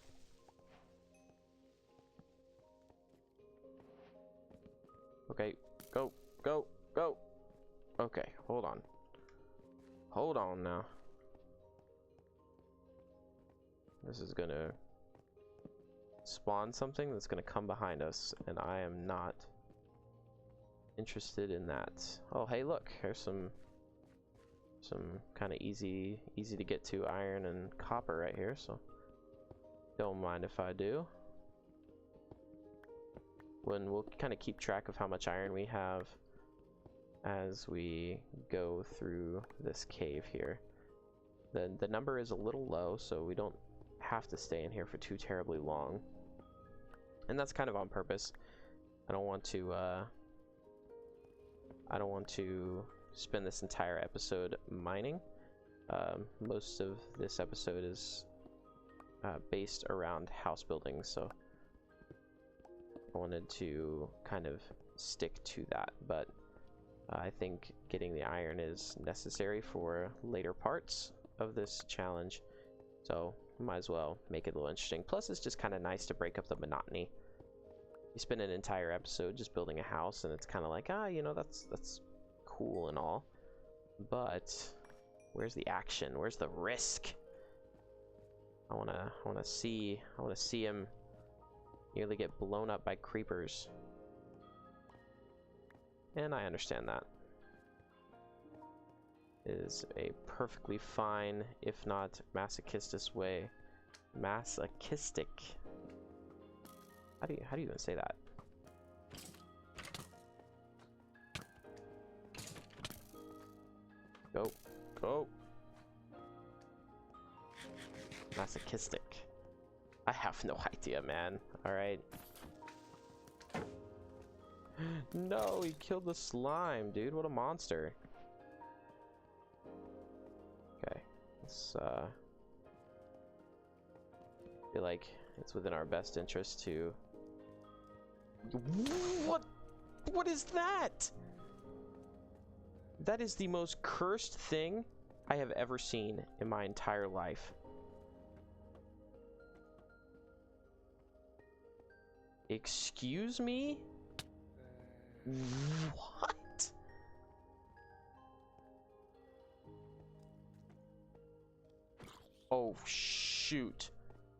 Okay, go. Okay, hold on now. This is gonna spawn something that's gonna come behind us, and I am not interested in that. Oh, hey, look, here's some kind of easy to get to iron and copper right here, so don't mind if I do. When we'll kind of keep track of how much iron we have as we go through this cave here. The number is a little low, so we don't have to stay in here for too terribly long, and that's kind of on purpose. I don't want to spend this entire episode mining. Most of this episode is based around house building, so I wanted to kind of stick to that, but I think getting the iron is necessary for later parts of this challenge, so might as well make it a little interesting. Plus, it's just kind of nice to break up the monotony. You spend an entire episode just building a house, and it's kind of like, you know, that's cool and all, but where's the action? Where's the risk? I wanna see him nearly get blown up by creepers, and I understand that. Is a perfectly fine, if not masochistic way. Masochistic. How do you even say that? Go. Masochistic. I have no idea, man. Alright. No, he killed the slime, dude. What a monster. Okay. Let's, feel like it's within our best interest to... What is that? That is the most cursed thing I have ever seen in my entire life. Excuse me? What? Oh, shoot.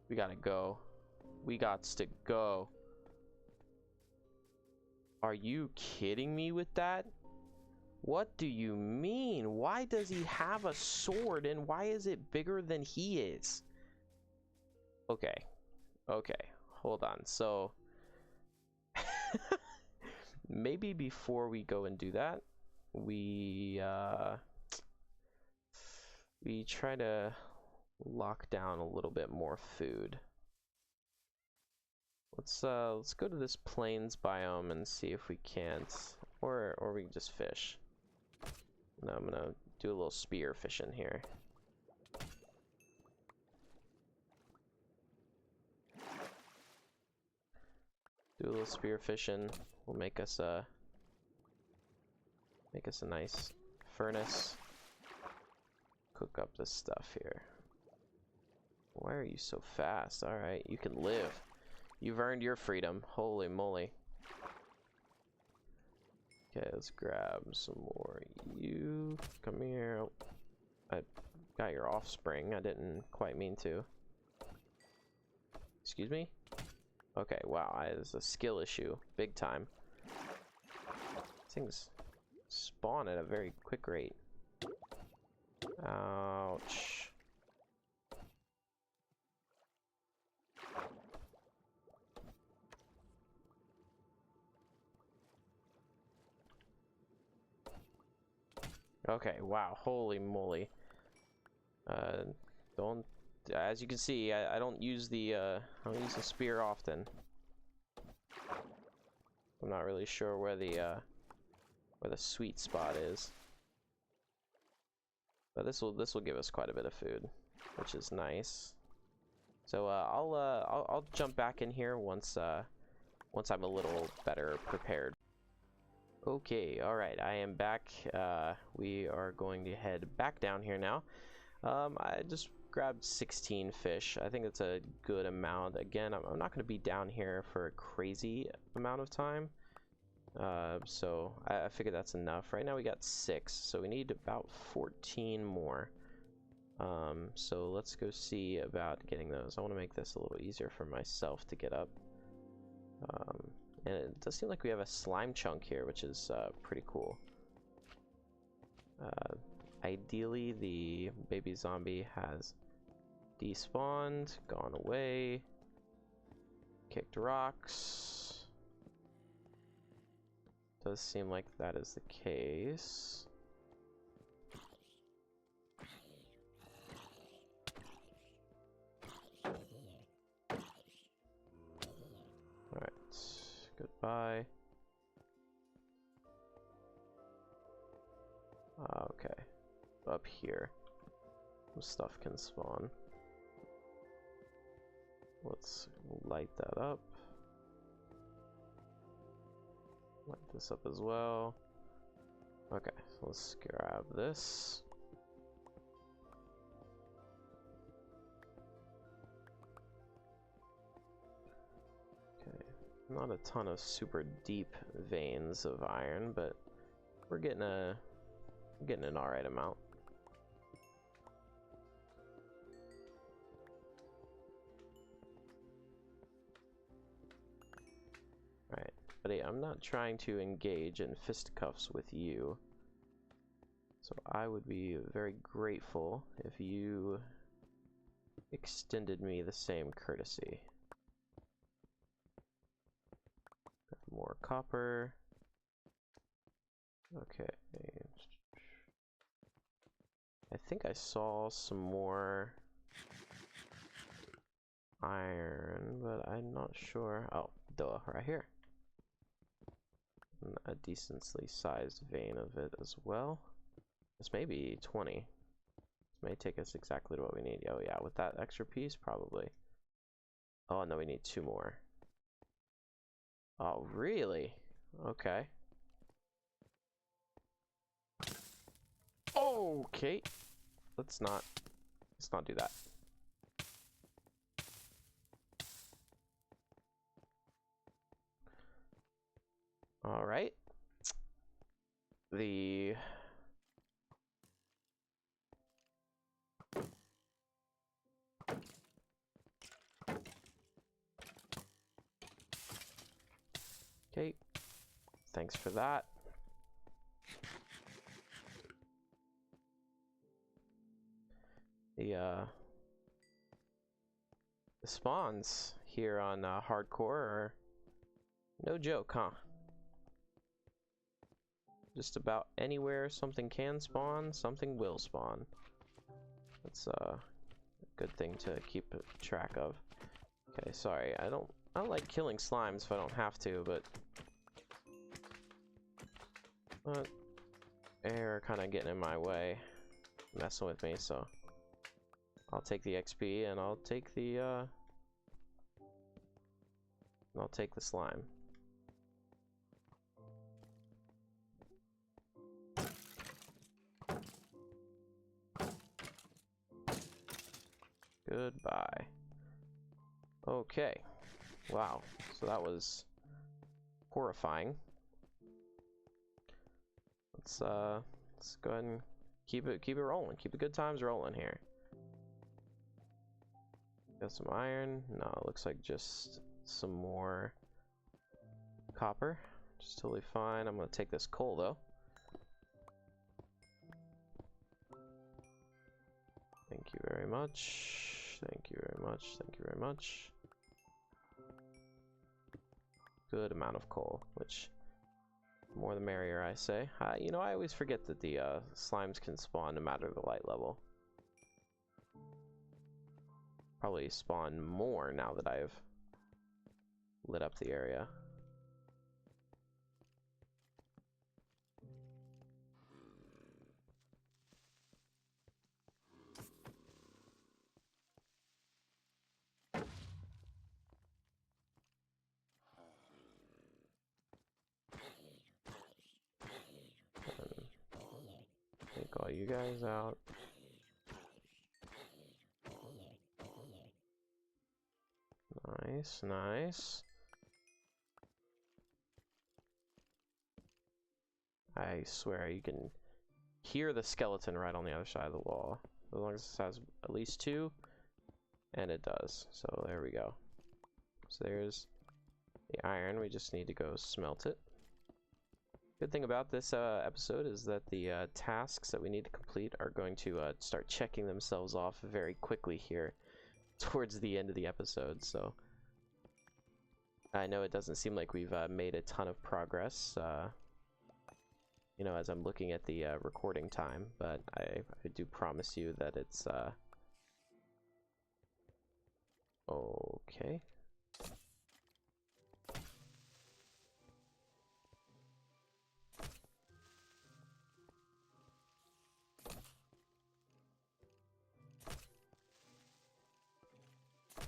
We gotta go. We gots to go. Are you kidding me with that? What do you mean? Why does he have a sword and why is it bigger than he is? Okay. Okay. Hold on. So maybe before we go and do that, we try to lock down a little bit more food. Let's go to this plains biome and see if we can't, or we can just fish. No, I'm gonna do a little spear fishing here. Do a little spear fishing. Will make us a nice furnace. Cook up this stuff here. Why are you so fast? All right, you can live. You've earned your freedom. Holy moly. Okay, let's grab some more. You come here. Oh, I got your offspring. I didn't quite mean to. Excuse me? Okay, wow, it's a skill issue. Big time. Things spawn at a very quick rate. Ouch. Okay, wow, holy moly. Don't, as you can see, I don't use the spear often. I'm not really sure where the sweet spot is. But this will give us quite a bit of food, which is nice. So I'll jump back in here once I'm a little better prepared. Okay, all right, I am back. We are going to head back down here now. I just grabbed 16 fish. I think it's a good amount. Again, I'm not going to be down here for a crazy amount of time. So I figured that's enough. Right now we got 6, so we need about 14 more. So let's go see about getting those. I want to make this a little easier for myself to get up. And it does seem like we have a slime chunk here, which is pretty cool. Ideally, the baby zombie has despawned, gone away, kicked rocks. Does seem like that is the case. Alright, goodbye. Okay, up here, some stuff can spawn. Let's light that up. Light this up as well. Okay, so let's grab this. Okay, not a ton of super deep veins of iron, but we're getting an alright amount. Alright, buddy, I'm not trying to engage in fisticuffs with you, so I would be very grateful if you extended me the same courtesy. Got more copper. Okay. I think I saw some more iron, but I'm not sure. Oh, duh, right here. And a decently sized vein of it as well. This may be 20. This may take us exactly to what we need. Oh yeah, with that extra piece, probably. Oh, no, we need 2 more. Oh, really? Okay. Okay. Let's not do that. All right. Okay. Thanks for that. The spawns here on hardcore are no joke, huh? Just about anywhere something can spawn, something will spawn. That's a good thing to keep track of. Okay, sorry, I don't like killing slimes if I don't have to, but they're kind of getting in my way, messing with me, so I'll take the XP and I'll take the slime. Goodbye. Okay. Wow. So that was horrifying. Let's go ahead and keep it rolling. Keep the good times rolling here. Got some iron. No, it looks like just some more copper. Just totally fine. I'm gonna take this coal though. Thank you very much. Thank you very much. Thank you very much. Good amount of coal, which more the merrier, I say. You know, I always forget that the slimes can spawn no matter the light level. Probably spawn more now that I've lit up the area. Take all you guys out. Nice, nice. I swear you can hear the skeleton right on the other side of the wall. As long as this has at least 2, and it does. So there we go. So there's the iron. We just need to go smelt it. Good thing about this episode is that the tasks that we need to complete are going to start checking themselves off very quickly here towards the end of the episode. So I know it doesn't seem like we've made a ton of progress, you know, as I'm looking at the recording time, but I do promise you that it's okay.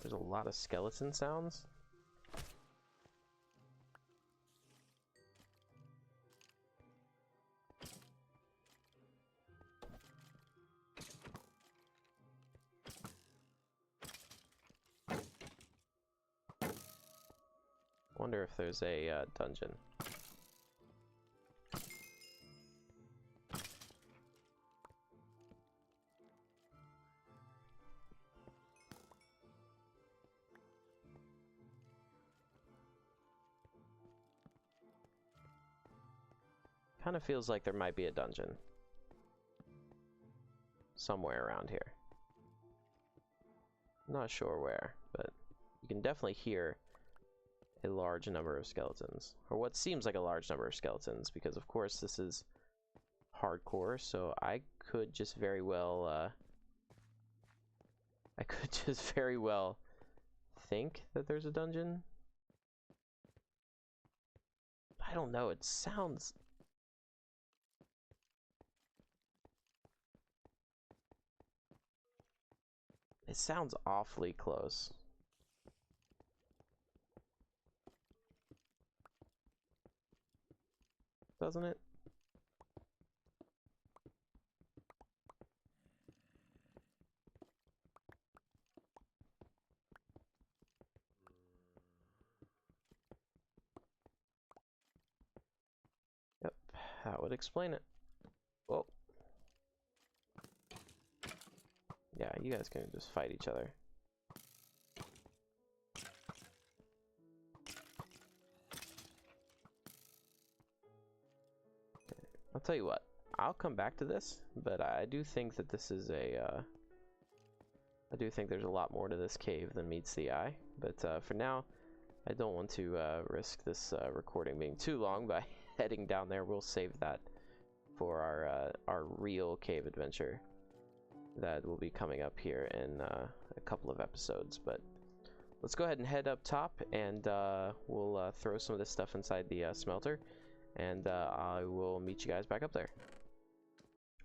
There's a lot of skeleton sounds. Wonder if there's a dungeon. Kind of feels like there might be a dungeon somewhere around here. Not sure where, but you can definitely hear a large number of skeletons, or what seems like a large number of skeletons, because of course this is hardcore, so I could just very well think that there's a dungeon. I don't know, it sounds awfully close. Doesn't it? that would explain it. Well, yeah, you guys can just fight each other. I'll tell you what, I'll come back to this, but I do think that this is a, I do think there's a lot more to this cave than meets the eye, but for now, I don't want to risk this recording being too long by heading down there. We'll save that for our real cave adventure that will be coming up here in a couple of episodes, but let's go ahead and head up top, and we'll throw some of this stuff inside the smelter, and I will meet you guys back up there.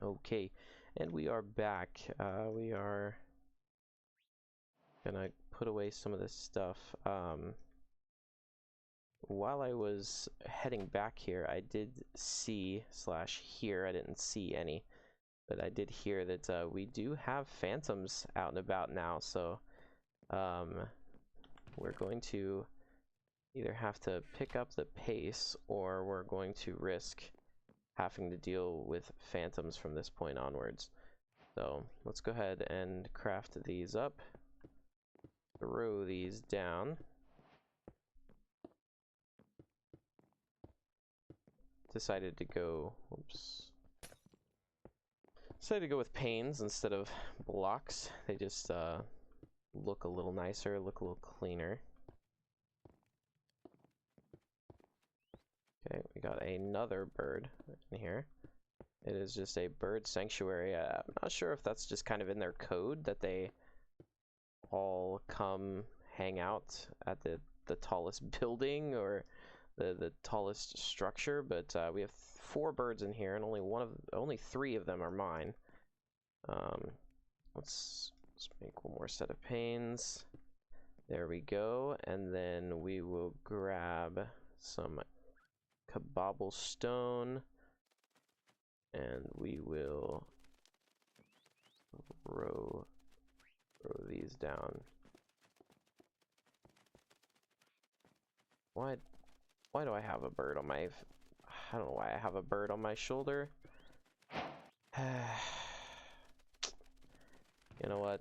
Okay, and we are back. We are gonna put away some of this stuff. While I was heading back here, I did see / hear, I didn't see any, but I did hear that we do have phantoms out and about now, so we're going to either have to pick up the pace, or we're going to risk having to deal with phantoms from this point onwards. So let's go ahead and craft these up, throw these down. Decided to go with panes instead of blocks. They just look a little nicer, look a little cleaner. Okay, we got another bird in here. It is just a bird sanctuary. I'm not sure if that's just kind of in their code that they all come hang out at the tallest building or the tallest structure, but we have 4 birds in here, and only 3 of them are mine. Let's make one more set of panes. There we go, and then we will grab some cobblestone, and we will throw these down. Why do I have a bird on my... I don't know why I have a bird on my shoulder. You know what?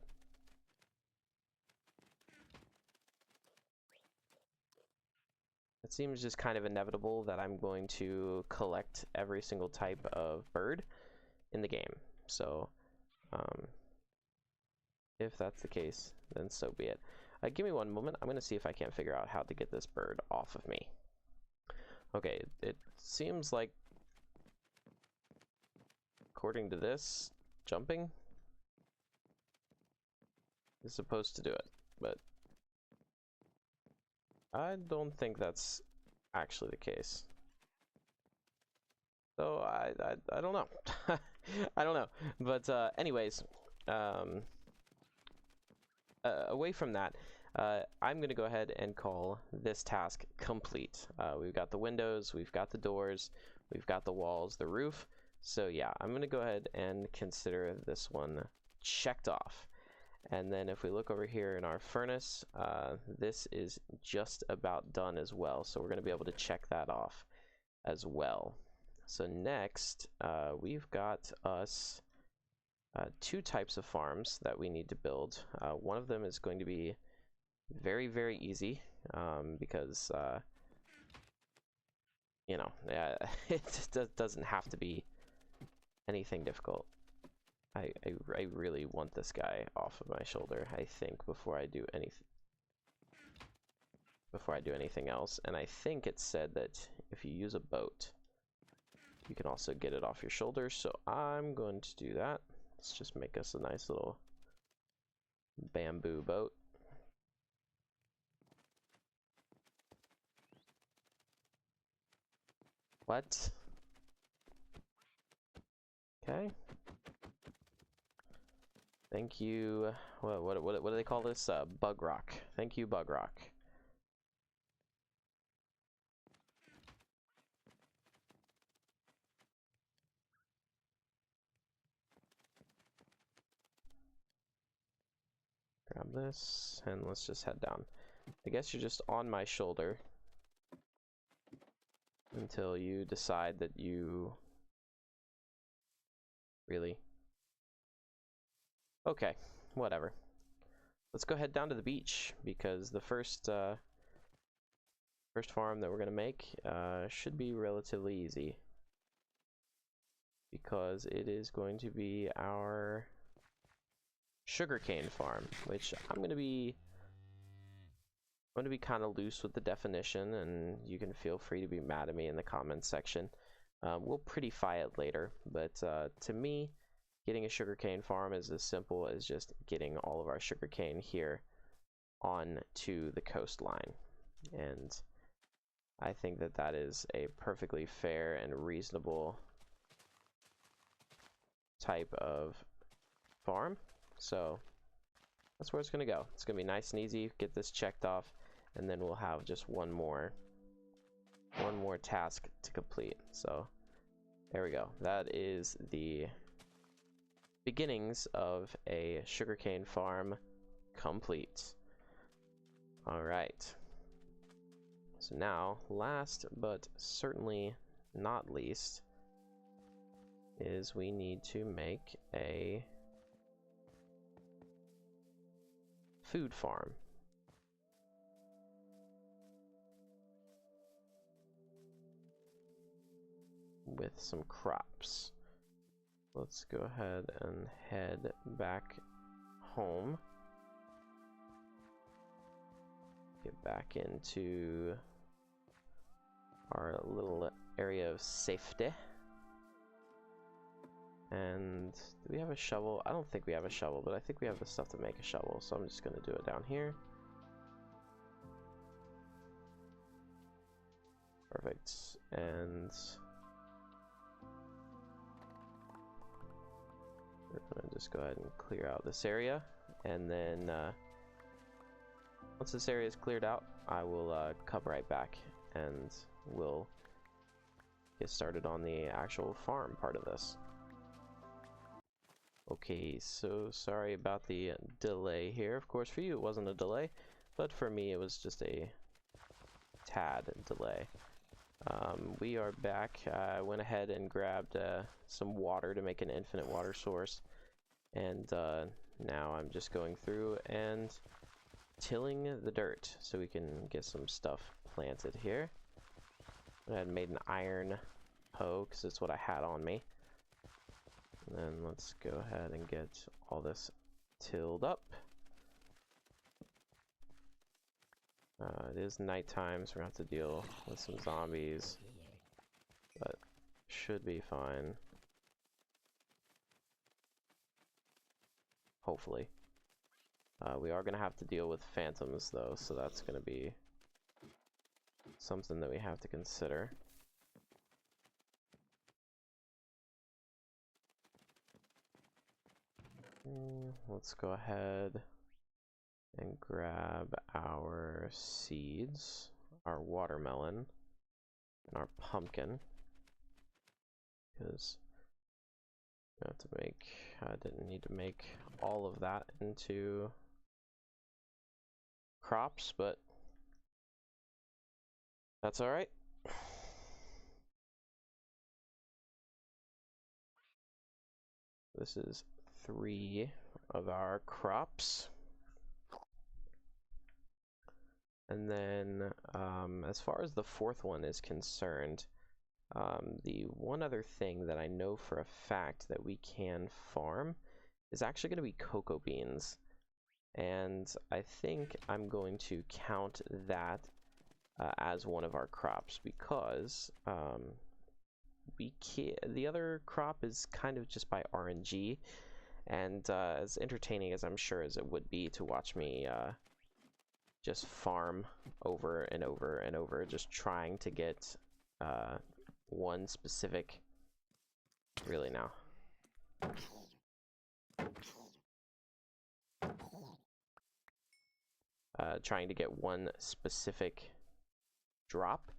It seems just kind of inevitable that I'm going to collect every single type of bird in the game. So, if that's the case, then so be it. Give me one moment. I'm going to see if I can't figure out how to get this bird off of me. Okay, it seems like, according to this, jumping is supposed to do it, but I don't think that's actually the case. So I don't know. I don't know. But anyways, away from that, I'm going to go ahead and call this task complete. We've got the windows, we've got the doors, we've got the walls, the roof. So yeah, I'm going to go ahead and consider this one checked off. And then if we look over here in our furnace, this is just about done as well. So we're going to be able to check that off as well. So next, we've got us 2 types of farms that we need to build. One of them is going to be very, very easy because, you know, it doesn't have to be anything difficult. I really want this guy off of my shoulder, I think, before I do anything else. And I think it said that if you use a boat, you can also get it off your shoulder. So I'm going to do that. Let's just make us a nice little bamboo boat. What? Okay. Thank you. What do they call this? Bug rock. Thank you, bug rock. Grab this, and let's just head down. I guess you're just on my shoulder until you decide that you really. Okay, whatever. Let's go head down to the beach, because the first farm that we're gonna make should be relatively easy, because it is going to be our sugarcane farm, which I'm gonna be kind of loose with the definition, and you can feel free to be mad at me in the comments section. We'll prettify it later, but to me, getting a sugarcane farm is as simple as just getting all of our sugarcane here on to the coastline, and I think that that is a perfectly fair and reasonable type of farm. So that's where it's gonna go. It's gonna be nice and easy. Get this checked off, and then we'll have just one more task to complete. So there we go. That is the beginnings of a sugarcane farm complete. All right. So now, last but certainly not least, is we need to make a food farm. With some crops. Let's go ahead and head back home. Get back into our little area of safety. And do we have a shovel? I don't think we have a shovel, but I think we have the stuff to make a shovel, so I'm just going to do it down here. Perfect. And we're going to just go ahead and clear out this area, and then once this area is cleared out, I will come right back and we'll get started on the actual farm part of this. Okay, so sorry about the delay here. Of course, for you it wasn't a delay, but for me it was just a tad delay. We are back. I went ahead and grabbed some water to make an infinite water source, and now I'm just going through and tilling the dirt so we can get some stuff planted here. I had made an iron hoe because it's what I had on me. And then let's go ahead and get all this tilled up. It is nighttime, so we're going to have to deal with some zombies, but should be fine. Hopefully. We are going to have to deal with phantoms, though, so that's going to be something that we have to consider. Let's go ahead and grab our seeds, our watermelon, and our pumpkin, because I have to make, I didn't need to make all of that into crops, but that's all right. This is 3 of our crops. And then as far as the 4th one is concerned, the one other thing that I know for a fact that we can farm is actually going to be cocoa beans. And I think I'm going to count that as one of our crops, because the other crop is kind of just by RNG, and as entertaining as I'm sure as it would be to watch me just farm over and over and over, just trying to get one specific, really now. Trying to get one specific drop,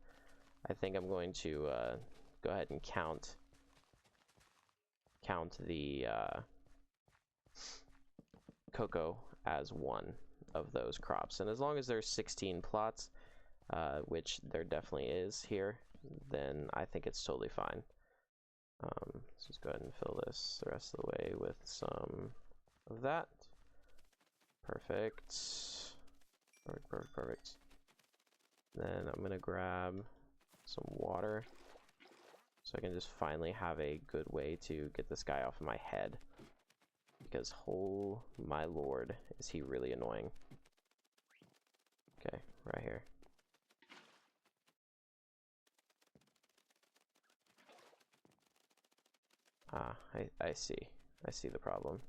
I think I'm going to go ahead and count the cocoa as one of those crops. And as long as there's 16 plots, which there definitely is here, then I think it's totally fine. Let's just go ahead and fill this the rest of the way with some of that. Perfect. Perfect, perfect, perfect. Then I'm gonna grab some water so I can just finally have a good way to get this guy off of my head. Because, oh my lord, is he really annoying. Okay, right here. Ah, I see. I see the problem.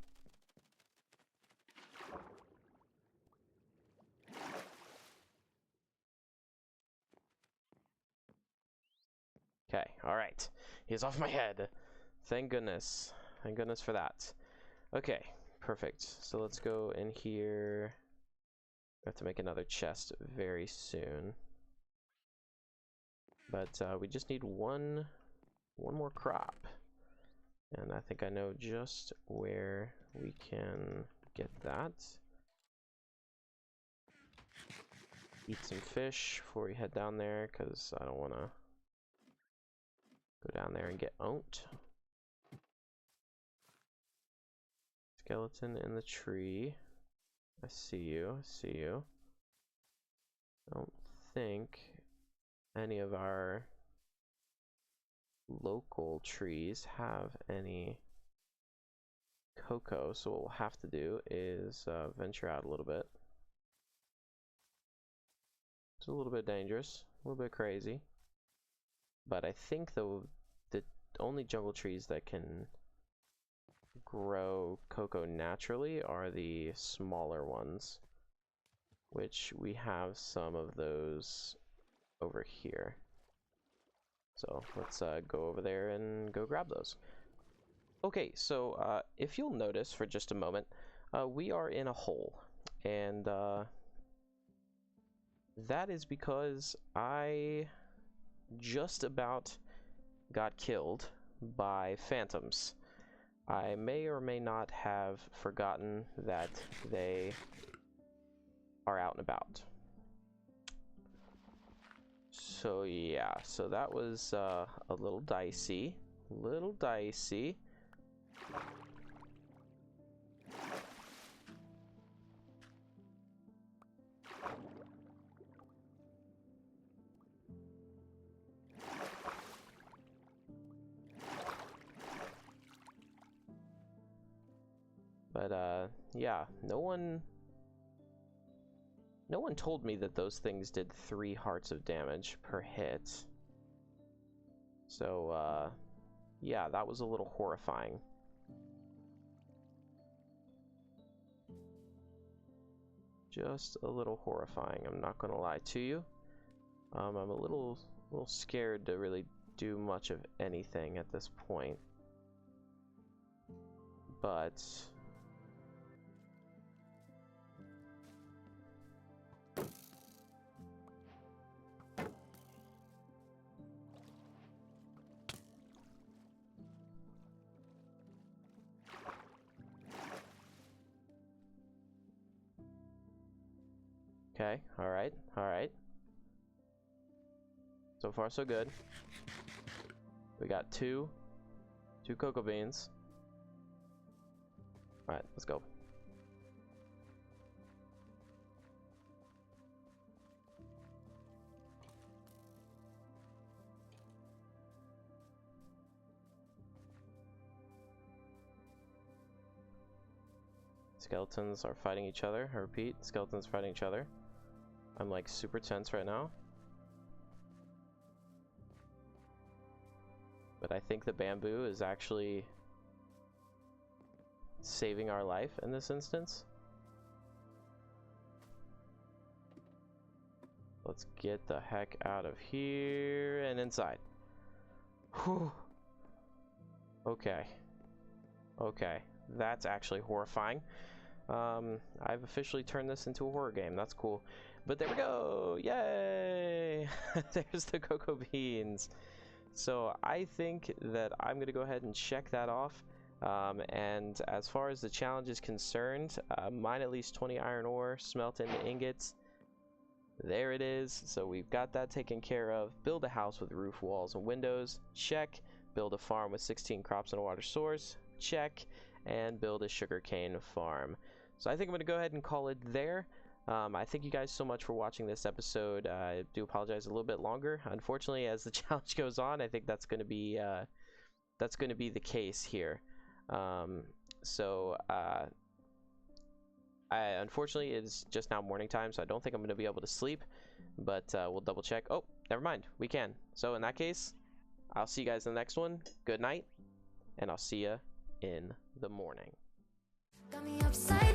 Okay, alright. He's off my head. Thank goodness. Thank goodness for that. Okay, perfect. So let's go in here. We have to make another chest very soon. But we just need one more crop. And I think I know just where we can get that. Eat some fish before we head down there, because I don't want to go down there and get owned. Skeleton in the tree. I see you. I see you. I don't think any of our local trees have any cocoa, so what we'll have to do is venture out a little bit. It's a little bit dangerous, a little bit crazy, but I think the only jungle trees that can grow cocoa naturally are the smaller ones, which we have some of those over here. So let's go over there and go grab those. Okay, so if you'll notice for just a moment, we are in a hole, and that is because I just about got killed by phantoms. I may or may not have forgotten that they are out and about. So yeah, so that was a little dicey. But yeah, no one told me that those things did 3 hearts of damage per hit. So yeah, that was a little horrifying. Just a little horrifying, I'm not gonna lie to you. I'm a little scared to really do much of anything at this point. But okay, alright, alright. So far so good. We got two cocoa beans. Alright, let's go. Skeletons are fighting each other. I repeat, skeletons fighting each other. I'm like super tense right now. But I think the bamboo is actually saving our life in this instance. Let's get the heck out of here and inside. Whew. Okay. Okay. That's actually horrifying. I've officially turned this into a horror game. That's cool. But there we go! Yay! There's the cocoa beans. So I think that I'm going to go ahead and check that off. And as far as the challenge is concerned, mine at least 20 iron ore, smelt into ingots. There it is. So we've got that taken care of. Build a house with roof, walls, and windows. Check. build a farm with 16 crops and a water source, check, and build a sugarcane farm. So I think I'm going to go ahead and call it there. I thank you guys so much for watching this episode. I do apologize a little bit longer. Unfortunately, as the challenge goes on, I think that's going to be the case here. Unfortunately, it's just now morning time, so I don't think I'm going to be able to sleep, but we'll double check. Oh, never mind, we can. So in that case, I'll see you guys in the next one. Good night, and I'll see you in the morning. Got me upside